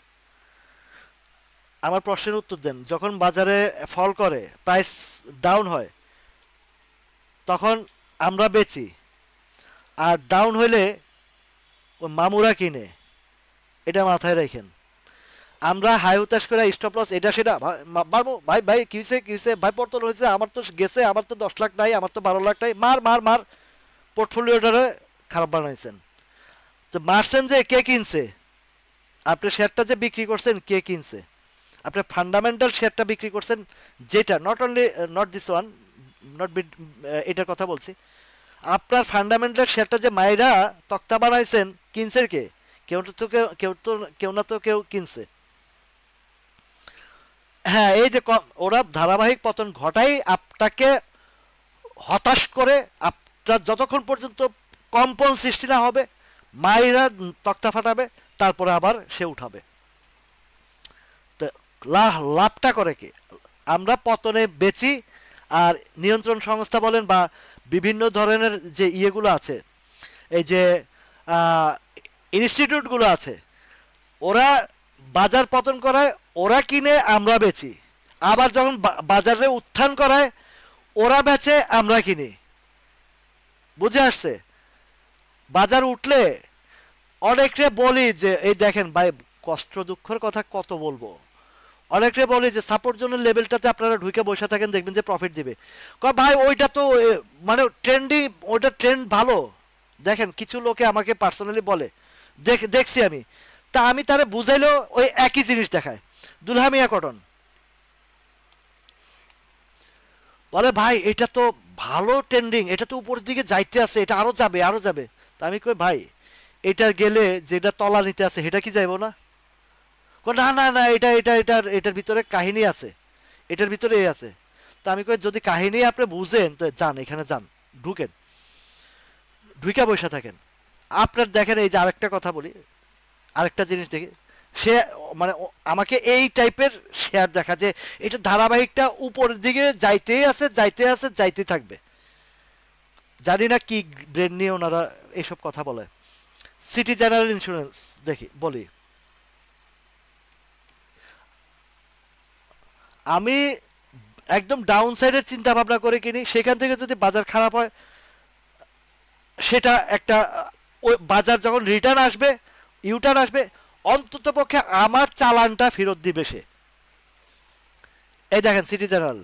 আমার প্রশ্নের উত্তর দেন। যখন বাজারে ফল করে, প্রাইস ডাউন হয়, তখন আমরা বেচি, আর ডাউন হইলে ওই মামুরা কিনে, এটা মাথায় রাখেন। আমরা হাই হুতাশ করে স্টপ লস এটা সেটা মারবো, ভাই ভাই কিসে ভাই পতন হয়েছে, আমার তো গেছে, আমার তো 10 লাখ নাই, আমার তো 12 লাখ নাই, মার মার মার, পোর্টফোলিওটারে খারাপ বানাইছেন। তো মারছেন যে কে কিনছে, আপনি শেয়ারটা যে বিক্রি করছেন কে কিনছে, আপনি ফান্ডামেন্টাল শেয়ারটা বিক্রি করছেন, যেটা not only not this one, not এটার কথা বলছি, আপনার ফান্ডামেন্টাল শেয়ারটা যে মায়েরা তক্তা বানাইছেন, কিনছে কে, কেউ না তো কেউ কিনছে। হ্যাঁ, এই যে ওরা ধারাবাহিক পতন ঘটাই আপনাকে হতাশ করে, আপনার যতক্ষণ পর্যন্ত কম্পন সৃষ্টি না হবে, মাইরা তক্তা ফাটাবে, তারপরে আবার সে উঠাবে। তো লাভটা করে কি? আমরা পতনে বেচি, আর নিয়ন্ত্রণ সংস্থা বলেন বা বিভিন্ন ধরনের যে ইয়েগুলো আছে, এই যে ইনস্টিটিউটগুলো আছে, ওরা বাজার পতন করায়, ওরা কিনে আমরা বেচি। আবার যখন বাজারে উত্থান করায়, ওরা বেচে আমরা কিনি। বুঝে আসছে? বাজার উঠলে অনেকটা বলি যে এই দেখেন ভাই, কষ্ট দুঃখের কথা কত বলবো, অনেকটা বলি যে সাপোর্ট জোনের লেভেলটাতে আপনারা ঢুকে বসে থাকেন, দেখবেন যে প্রফিট দিবে। ভাই ওইটা তো মানে ট্রেন্ডিং, ওইটা ট্রেন্ড ভালো। দেখেন কিছু লোকে আমাকে পার্সোনালি বলে, দেখছি আমি, তা আমি তারা বুঝাইলেও ওই একই জিনিস দেখায়। দুলহামিয়া কটন বলে ভাই এটা তো ভালো ট্রেন্ডিং, এটা তো উপরের দিকে যাইতে আছে, এটা আরো যাবে আরো যাবে। তা আমি কই ভাই, এটা গেলে যেটা তলা নিতে আছে সেটা কি যাইবো না? না না না, এটার ভিতরে কাহিনী আছে, এটার ভিতরে এই আছে। তা আমি কই যদি কাহিনী আপনি বুঝেন তো যান, এখানে যান, ঢুকেন, ঢুকে বসে থাকেন। আপনার দেখেন এই যে আরেকটা কথা বলি, আরেকটা জিনিস দেখি, সে মানে আমাকে এই টাইপের শেয়ার দেখা যে এটা ধারাবাহিকটা উপরের দিকে যাইতেই আছে, যাইতে আছে, যাইতে থাকবে। জানি না কি ব্রেন নিয়ে ওনারা এইসব কথা বলে। সিটি জেনারেল ইন্স্যুরেন্স দেখি বলি, আমি একদম ডাউন সাইডের চিন্তা ভাবনা করে কিনি, সেখান থেকে যদি বাজার খারাপ হয়, সেটা একটা ওই বাজার যখন রিটার্ন আসবে, ইউটার্ন আসবে, অন্তত পক্ষে আমার চালানটা ফেরত দিবে সে। এই দেখেন সিটি জেনারেল,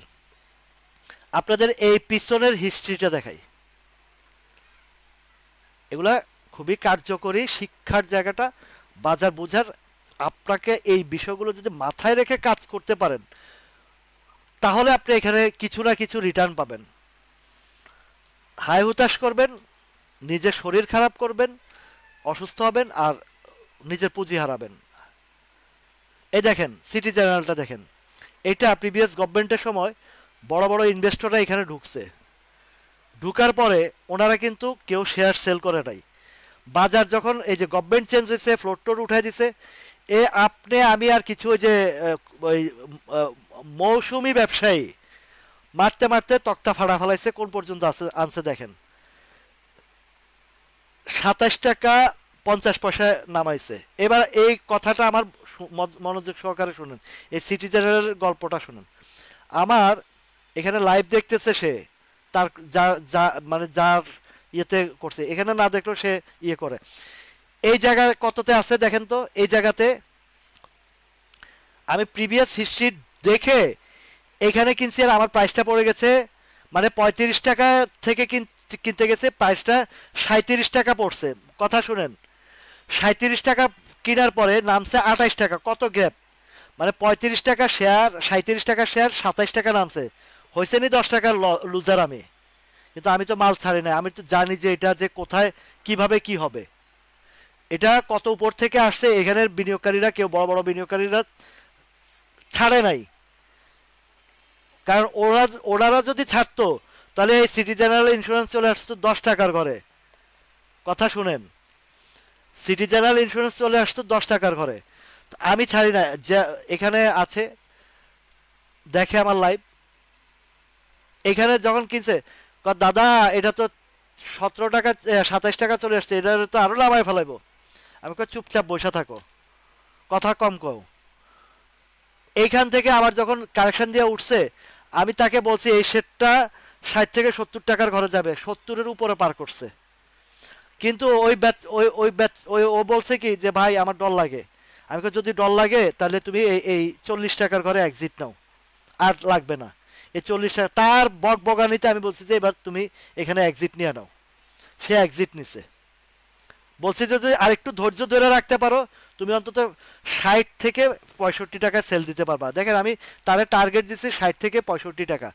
আপনাদের এই পিছনের হিস্ট্রিটা দেখাই, এগুলা খুবই কার্যকরী শিক্ষার জায়গাটা, বাজার বোঝার। আপনাকে এই বিষয়গুলো যদি মাথায় রেখে কাজ করতে পারেন, তাহলে আপনি এখানে কিছু না কিছু রিটার্ন পাবেন। হায় হুতাশ করবেন, নিজের শরীর খারাপ করবেন, অসুস্থ হবেন, আর নিজের পুঁজি হারাবেন। এই দেখেন সিটি জেনারেলটা দেখেন, এটা প্রিভিয়াস গভর্নমেন্টের সময় বড় বড় ইনভেস্টররা এখানে ঢুকছে, ঢুকার পরে ওনারা কিন্তু কেউ শেয়ার সেল করে নাই। বাজার যখন এই যে গভর্নমেন্ট চেঞ্জ হয়েছে, ফ্লোর টোর উঠাই দিছে, এ আপনি আমি আর কিছু ওই যে ওই মৌসুমি ব্যবসায়ী মারতে মারতে তক্তা ফাড়া ফেলাইছে, কোন পর্যন্ত আনছে দেখেন, 27 টাকা 50 পয়সায় নামাইছে। এবার এই কথাটা আমার মনোযোগ সহকারে শুনেন, এই সিটি জেনারেল গল্পটা শুনেন। আমার এখানে লাইভ দেখতেছে সে, তার যা মানে যার ইয়েতে করছে, এখানে না দেখলেও সে ইয়ে করে। এই জায়গায় কততে আছে দেখেন তো, এই জায়গাতে আমি প্রিভিয়াস হিস্ট্রি দেখে এখানে কিনছি, আর আমার প্রাইসটা পড়ে গেছে মানে 35 টাকা থেকে কিনতে গেছে, প্রাইসটা 37 টাকা পড়ছে। কথা শুনেন, 37 টাকা কেনার পরে নামছে 28 টাকা, কত গ্যাপ? মানে 35 টাকা শেয়ার, 37 টাকা শেয়ার, 27 টাকা নামছে, হয়েছে নি 10 টাকার লুজার আমি। কিন্তু আমি তো মাল ছাড়ি না, আমি তো জানি যে এটা যে কোথায় কিভাবে কি হবে, এটা কত উপর থেকে আসছে। এখানের বিনিয়োগকারীরা কেউ বড় বড় বিনিয়োগকারীরা ছাড়ে নাই, কারণ ওনারা যদি ছাড়তো তাহলে এই সিটি জেনারেল ইন্স্যুরেন্স চলে আসতো 10 টাকার ঘরে। কথা শুনেন, সিটি জেনারেল ইন্স্যুরেন্স চলে আসতো 10 টাকার ঘরে। আমি ছাড়ি না, যে এখানে আছে দেখে আমার লাইভ, এখানে যখন কিনছে দাদা এটা তো 17 টাকা 27 টাকা চলে আসছে, এটা তো আরো নামায় ফেলাইবো। আমি চুপচাপ বসে থাকো, কথা কম কও। এইখান থেকে আবার যখন কারেকশন দিয়ে উঠছে, আমি তাকে বলছি এই শেডটা 60 থেকে 70 টাকার ঘরে যাবে, 70-এর উপরে পার করছে। কিন্তু ওই ব্যাচ ওই ওই ব্যাচ ওই ও বলছে কি যে ভাই আমার ডর লাগে। আমি যদি ডর লাগে তাহলে তুমি এই 40 টাকার ঘরে এক্সিট নাও, আর লাগবে না এই 40 টাকা। তার বক বগানিতে আমি বলছি যে এবার তুমি এখানে এক্সিট নিয়ে নাও। সে এক্সিট নিছে, বলছি যে যদি আরেকটু ধৈর্য ধরে রাখতে পারো, তুমি অন্তত 60 থেকে 65 টাকা সেল দিতে পারবা। দেখেন আমি তারে টার্গেট দিচ্ছি 60 থেকে 65 টাকা,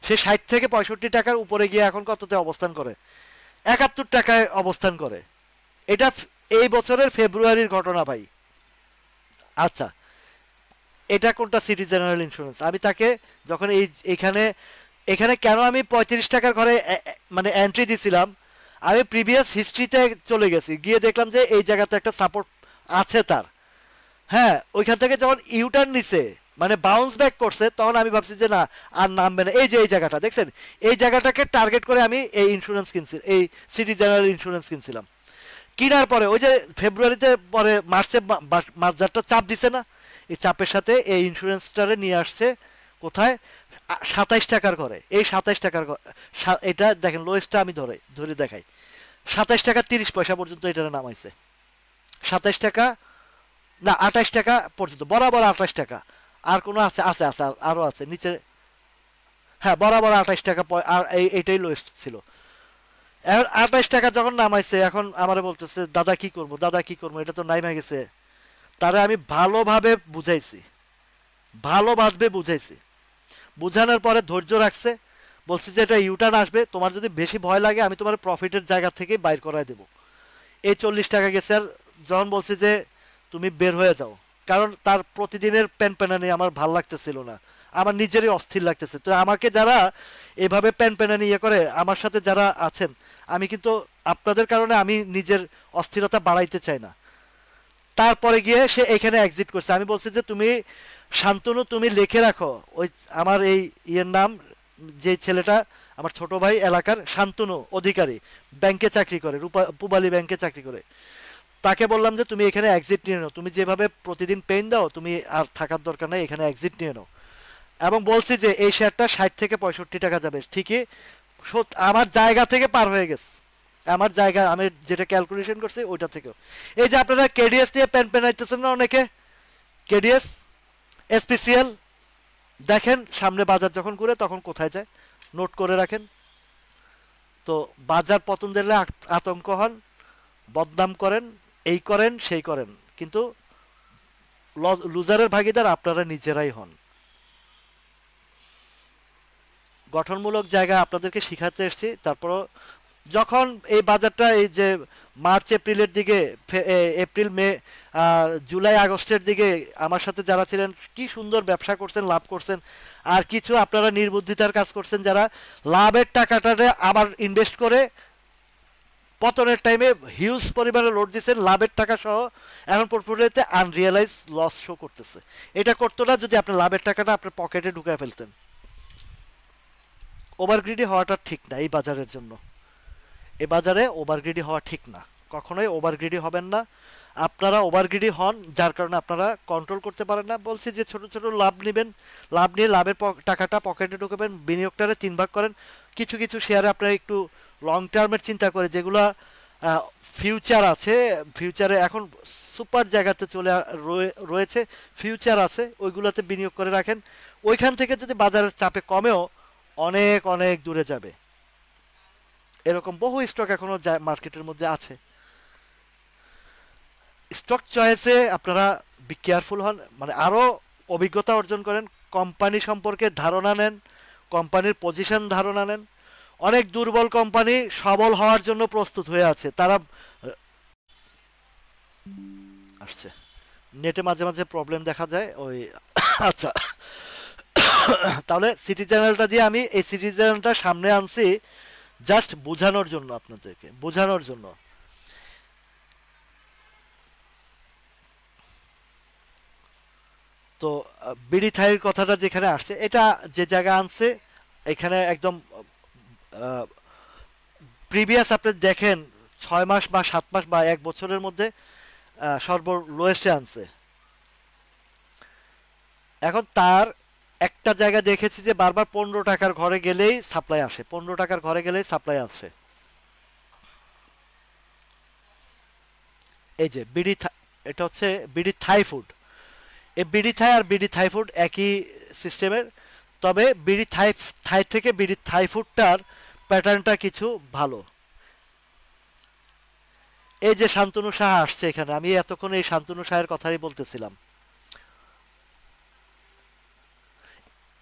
সে 60 থেকে 65 টাকার উপরে গিয়ে এখন কততে অবস্থান করে? 71 টাকায় অবস্থান করে। এটা এই বছরের ফেব্রুয়ারির ঘটনা ভাই। আচ্ছা, এটা কোনটা? City general insurance. আমি তাকে যখন এখানে এখানে কেন আমি 35 টাকার ঘরে মানে এন্ট্রি দিছিলাম, আমি প্রিভিয়াস হিস্ট্রিতে চলে গেছি, গিয়ে দেখলাম যে এই জায়গাতে একটা সাপোর্ট আছে তার। হ্যাঁ, ওইখান থেকে যখন ইউটার্ন নিছে, মানে বাউন্স ব্যাক করছে, তখন আমি ভাবছি যে না, আর নামবে না। এই যে এই জায়গাটা দেখছেন, এই জায়গাটাকে টার্গেট করে আমি এই ইন্স্যুরেন্স কিনছি, এই সিটি জেনারেল ইন্স্যুরেন্স কিনছিলাম। কেনার পরে ওই যে ফেব্রুয়ারিতে পরে মার্চে মার্জারটা চাপ দিছে না, এই চাপের সাথে এই ইন্স্যুরেন্সটারে নিয়ে আসছে কোথায়, 27 টাকার করে। এই 27 টাকার এটা দেখেন লোয়েস্টটা আমি ধরে ধরে দেখাই, 27 টাকা 30 পয়সা পর্যন্ত এটা নামাইছে। 27 টাকা, না 28 টাকা পর্যন্ত, বরাবর 28 টাকা। আর কোনো আছে? আছে আছে, আরো আছে নিচে। হ্যাঁ, বরাবর 28 টাকা, আর এইটাই লোয়েস্ট ছিল। এখন 28 টাকা যখন নামাইছে, এখন আমারে বলতেছে দাদা কি করবো, দাদা কি করবো, এটা তো নাইমা গেছে। তারে আমি ভালোভাবে বুঝাইছি, ভালোভাবে বুঝাইছি। বুঝানোর পরে ধৈর্য রাখছে, বলছি যে এটা ইউটার্ন আসবে, তোমার যদি বেশি ভয় লাগে আমি তোমার প্রফিটের জায়গা থেকে বাইর করাই দেবো। এই 40 টাকা গেছে। আর যখন বলছি যে তুমি বের হয়ে যাও, কারণ তার প্রতিদিনের প্যান প্যানানি আমার ভাল লাগতেছিল না, আমার নিজেরই অস্থির লাগতেছে। তো আমাকে যারা এভাবে প্যান প্যানানি ইয়ে করে, আমার সাথে যারা আছেন, আমি কিন্তু আপনাদের কারণে আমি নিজের অস্থিরতা বাড়াইতে চাই না। তারপরে গিয়ে সে এখানে এক্সিট করছে। আমি বলছি যে তুমি শান্তনু, তুমি লিখে রাখো ওই আমার এই ইয়ের নাম, যে ছেলেটা আমার ছোট ভাই এলাকার, শান্তনু অধিকারী, ব্যাংকে চাকরি করে, পুবালী ব্যাংকে চাকরি করে। তাকে বললাম যে তুমি এখানে এক্সিট নিয়ে নাও, তুমি যেভাবে প্রতিদিন পেইন দাও, তুমি আর থাকার দরকার নেই, এখানে এক্সিট নিয়ে নাও। এবং বলছি যে এই শেয়ারটা 60 থেকে 65 টাকা যাবে। ঠিকই আমার জায়গা থেকে পার হয়ে গেছে, আমার জায়গা আমি যেটা ক্যালকুলেশন করছি ওইটা থেকেও। এই যে আপনারা কেডিএস নিয়ে প্যান পেনাইতেছেন না অনেকে, কেডিএস এসপিসিএল, দেখেন সামনে বাজার যখন ঘুরে তখন কোথায় যায়, নোট করে রাখেন। তো বাজার পতন দিলে আতঙ্ক হন, বদনাম করেন, এই করেন সেই করেন, কিন্তু লুজারের ভাগিদার আপনারা নিজেরাই হন। গঠনমূলক জায়গা আপনাদেরকে শিখাতে এসেছি। তারপরও যখন এই বাজারটা এই যে মার্চ এপ্রিলের দিকে, এপ্রিল মে জুলাই আগস্টের দিকে আমার সাথে যারা ছিলেন, কি সুন্দর ব্যবসা করছেন, লাভ করছেন। আর কিছু আপনারা নির্বুদ্ধিতার কাজ করছেন, যারা লাভের টাকাটারে আবার ইনভেস্ট করে পতনের টাইমে হিউজ পরিমাণে লোড দিচ্ছেন লাভের টাকা সহ, এখন পোর্টফোলিওতে আনরিয়েলাইজ লস শো করতেছে। এটা করতো না যদি আপনি লাভের টাকাটা আপনার পকেটে ঢুকায় ফেলতেন। ওভারগ্রিডি হওয়াটা ঠিক না এই বাজারের জন্য, এ বাজারে ওভারগ্রিডি হওয়া ঠিক না। কখনোই ওভারগ্রিডি হবেন না। আপনারা ওভারগ্রিডি হন যার কারণে আপনারা কন্ট্রোল করতে পারেন না। বলছি যে ছোট ছোট লাভ নেবেন, লাভ নিয়ে লাভের টাকাটা পকেটে ঢুকাবেন, বিনিয়োগটারে 3 ভাগ করেন। কিছু কিছু শেয়ারে আপনারা একটু লং টার্মের চিন্তা করে, যেগুলো ফিউচার আছে, ফিউচারে এখন সুপার জায়গাতে রয়েছে, ফিউচার আছে, ওইগুলোতে বিনিয়োগ করে রাখেন। ওইখান থেকে যদি বাজারের চাপে কমেও অনেক অনেক দূরে যাবে। এরকম বহু স্টক এখনো মার্কেটের মধ্যে আছে। স্টক চয়েসে আপনারা বি কেয়ারফুল হন, মানে আরও অভিজ্ঞতা অর্জন করেন, কোম্পানি সম্পর্কে ধারণা নেন, কোম্পানির পজিশন ধারণা নেন। অনেক দুর্বল কোম্পানি সবল হওয়ার জন্য প্রস্তুত হয়ে আছে, তারা আসছে। নেটে মাঝে মাঝে প্রবলেম দেখা যায় ওই আচ্ছা, তাহলে সিটি চ্যানেলটা দিয়ে আমি এই সিটি চ্যানেলটা সামনে আনছি জাস্ট বোঝানোর জন্য, আপনাদেরকে বোঝানোর জন্য। তো বিডি থাইয়ের কথাটা যেখানে আসছে, এটা যে জায়গা আনছে, এখানে একদম প্রিভিয়াস আপনি দেখেন 6 মাস বা 7 মাস বা 1 বছরের মধ্যে সর্ব লোয়েস্টে আনছে। এখন তার একটা জায়গা দেখেছি যে বারবার 15 টাকার ঘরে গেলেই সাপ্লাই আসে, 15 টাকার ঘরে গেলেই সাপ্লাই আসে। এই যে এটা হচ্ছে বিডি থাই ফুড। এই বিডি থাই আর বিডি থাই ফুড একই সিস্টেমের, তবে বিডি থাই থাই থেকে বিডি থাই ফুডটার প্যাটার্নটা কিছু ভালো। এই যে শান্তনু সাহা আসছে এখানে, আমি এতক্ষণ এই শান্তনু সাহের কথাই বলতেছিলাম।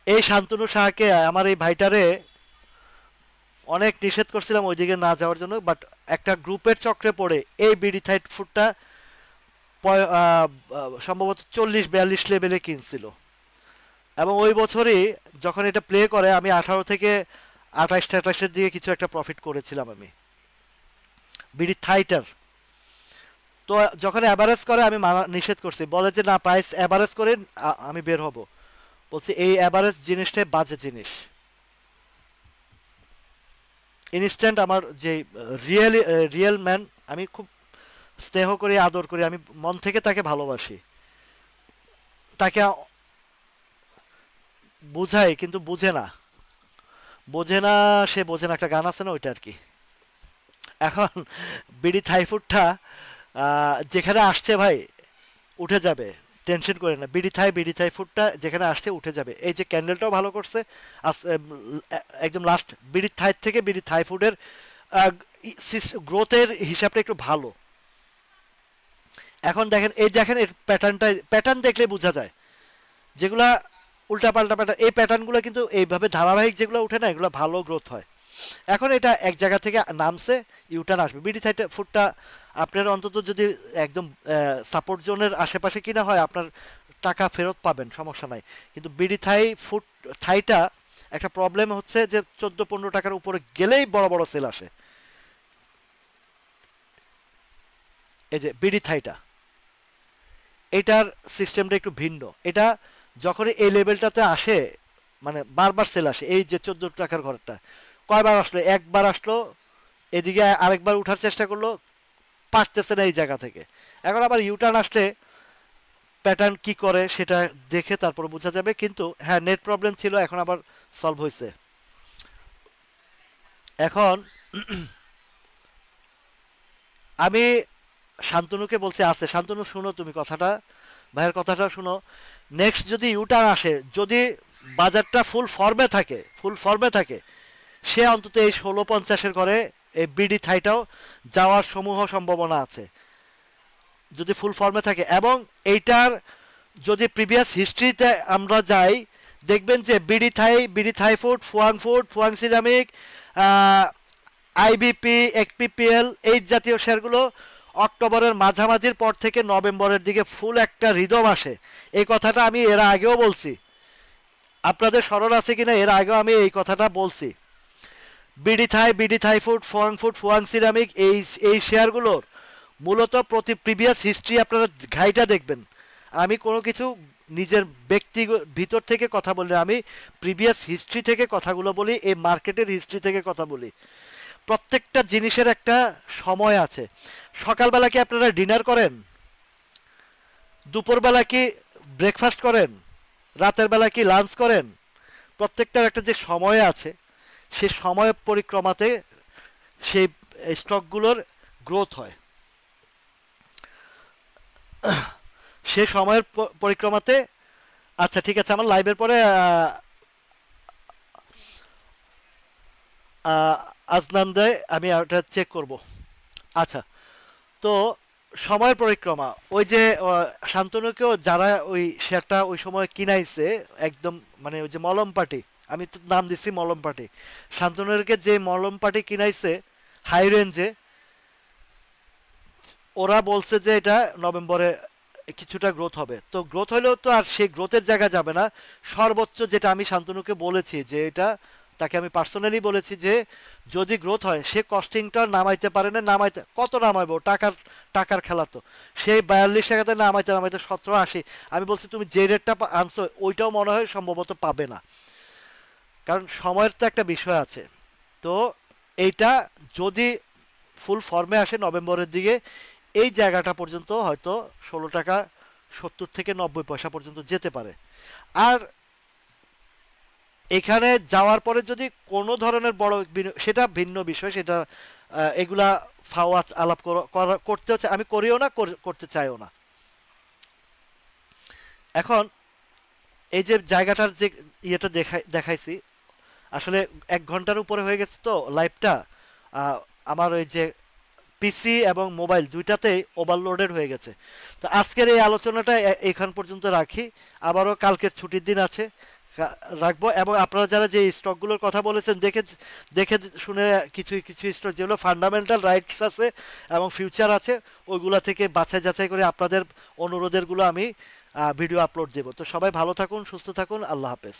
এই শান্তনু সাহাকে, আমার এই ভাইটারে অনেক নিষেধ করছিলাম ওইদিকে না যাওয়ার জন্য, বাট একটা গ্রুপের চক্রে পড়ে এই বিডি থাই ফুডটা সম্ভবত 40-42 লেভেলে কিনছিল। এবং ওই বছরই যখন এটা প্লে করে, আমি 18 থেকে 28-28-এর দিকে কিছু একটা প্রফিট করেছিলাম আমি। বিডি থাইটার। তো যখন অ্যাভারেজ করে আমি মানা নিষেধ করছি, বলে যে না প্রাইস অ্যাভারেজ করে আমি বের হব। বলছি এই অ্যাভারেজ জিনিসটাই বাজে জিনিস। ইনস্ট্যান্ট আমার যে রিয়েল রিয়েল ম্যান, আমি খুব স্নেহ করি আদর করি, আমি মন থেকে তাকে ভালোবাসি, তাকে বুঝাই কিন্তু বুঝে না। বোঝে না, সে বোঝে না, একটা গান আছে না ওইটা আর কি। এখন বিডি থাইফুডটা যেখানে আসছে ভাই উঠে যাবে, টেনশন করে না। বিডি থাই ফুডটা যেখানে আসছে উঠে যাবে। এই যে ক্যান্ডেলটাও ভালো করছে। একদম লাস্ট বিডি থাই থেকে বিডি থাই ফুডের গ্রোথের হিসাবটা একটু ভালো। এখন দেখেন, এই দেখেন এর প্যাটার্নটা, প্যাটার্ন দেখলে বোঝা যায় যেগুলা উল্টা পাল্টা প্যাটার্ন, এই প্যাটার্নগুলো কিন্তু এইভাবে ধারাবাহিক যেগুলো উঠে না, এগুলো ভালো গ্রোথ হয়। এখন এটা এক জায়গা থেকে নামছে, ইউটার্ন আসবে। বিডি সাইড ফুডটা আপনার অন্তত যদি একদম সাপোর্ট জোনের আশেপাশে কিনা হয়, আপনার টাকা ফেরত পাবেন, সমস্যা নাই। কিন্তু বিডি থাই ফুড থাইটা একটা প্রবলেম হচ্ছে যে 14-15 টাকার উপরে গেলেই বড় বড় সেল আসে। এই যে বিডি থাইটা, এটার সিস্টেমটা একটু ভিন্ন। এটা যখন এই লেভেলটাতে আসে, মানে বারবার সেল আসে। এই যে 14 টাকার ঘরটা কয়বার আসলো, একবার আসলো, এদিকে আরেকবার উঠার চেষ্টা করলো, পারতেছে না এই জায়গা থেকে। এখন আবার ইউটার্ন আসলে প্যাটার্ন কি করে সেটা দেখে তারপর বোঝা যাবে। কিন্তু হ্যাঁ, নেট প্রবলেম ছিল, এখন আবার সলভ হয়েছে। এখন আমি শান্তনুকে বলছি, আছে শান্তনু শুনো তুমি কথাটা, ভাইয়ের কথাটা শুনো। নেক্সট যদি ইউটার্ন আসে, যদি বাজারটা ফুল ফর্মে থাকে, সে অন্তত এই 1650-এর ঘরে এই বিডি থাইটাও যাওয়ার সমূহ সম্ভাবনা আছে, যদি ফুল ফর্মে থাকে। এবং এইটার যদি প্রিভিয়াস হিস্ট্রিতে আমরা যাই, দেখবেন যে BD Thai food, Fuwang ceramic, IBP, XPPL, এই জাতীয় শেয়ারগুলো অক্টোবরের মাঝামাঝির পর থেকে নভেম্বরের দিকে ফুল একটা রিদম আসে। এই কথাটা আমি এর আগেও বলছি, আপনাদের স্মরণ আছে কিনা, এর আগেও আমি এই কথাটা বলছি। BD Thai food, Fuwang ceramic, এই শেয়ারগুলোর মূলত প্রিভিয়াস হিস্ট্রি আপনারা ঘাইটা দেখবেন। আমি কোনো কিছু নিজের ব্যক্তি ভিতর থেকে কথা বলি না, আমি প্রিভিয়াস হিস্ট্রি থেকে কথাগুলো বলি, এই মার্কেটের হিস্ট্রি থেকে কথা বলি। প্রত্যেকটা জিনিসের একটা সময় আছে। সকালবেলা কি আপনারা ডিনার করেন? দুপুরবেলা কি ব্রেকফাস্ট করেন? রাতের বেলা কি লাঞ্চ করেন? প্রত্যেকটার একটা যে সময় আছে, সে সময় পরিক্রমাতে সেই স্টকগুলোর গ্রোথ হয়। সে সময়ের পরিক্রমাতে, আচ্ছা ঠিক আছে, আমার লাইভের পরে আজনান দেয়, আমি ওটা চেক করব। আচ্ছা, তো সময়ের পরিক্রমা, ওই যে শান্তনুকেও যারা ওই শেয়ারটা ওই সময় কিনাইছে, একদম মানে ওই যে মলম পার্টি, আমি তো নাম দিচ্ছি মলম পার্টি, শান্তনুকে যে মলম পার্টি কিনাইছে হাই রেঞ্জে, ওরা বলছে যে এটা নভেম্বরে কিছুটা গ্রোথ হবে। তো গ্রোথ হলেও তো আর সেই গ্রোথের জায়গা যাবে না। সর্বোচ্চ যেটা আমি শান্তনুকে বলেছি, যে এটা তাকে আমি পার্সোনালি বলেছি যে যদি গ্রোথ হয়, সে কস্টিংটা নামাইতে পারে না, নামাইতে কত নামাইবো, টাকার খেলা তো। সেই 42 টাকাতে নামাইতে নামাইতে 17-80, আমি বলছি তুমি যে রেটটা আনছো ওইটাও মনে হয় সম্ভবত পাবে না, কারণ সময়ের তো একটা বিষয় আছে। তো এইটা যদি ফুল ফর্মে আসে নভেম্বরের দিকে, এই জায়গাটা পর্যন্ত হয়তো 16 টাকা 70 থেকে 90 পয়সা পর্যন্ত যেতে পারে। আর এখানে যাওয়ার পরে যদি কোনো ধরনের বড় সেটা ভিন্ন বিষয়, সেটা এগুলা ফাওয়াজ আলাপ করতে হচ্ছে, আমি করিও না, করতে চাইও না। এখন এই যে জায়গাটার যে ইয়েটা দেখাইছি, আসলে 1 ঘন্টার উপরে হয়ে গেছে তো লাইভটা। আহ, আমার ওই যে পিসি এবং মোবাইল দুইটাতেই ওভারলোডেড হয়ে গেছে। তো আজকের এই আলোচনাটা এখান পর্যন্ত রাখি। আবারও কালকের ছুটির দিন আছে, রাখবো। এবং আপনারা যারা যে স্টকগুলোর কথা বলেছেন, দেখে দেখে শুনে কিছু কিছু স্টক যেগুলো ফান্ডামেন্টাল রাইটস আছে এবং ফিউচার আছে, ওইগুলা থেকে বাছাই যাচাই করে আপনাদের অনুরোধেরগুলো আমি ভিডিও আপলোড দেবো। তো সবাই ভালো থাকুন, সুস্থ থাকুন, আল্লাহ হাফেজ।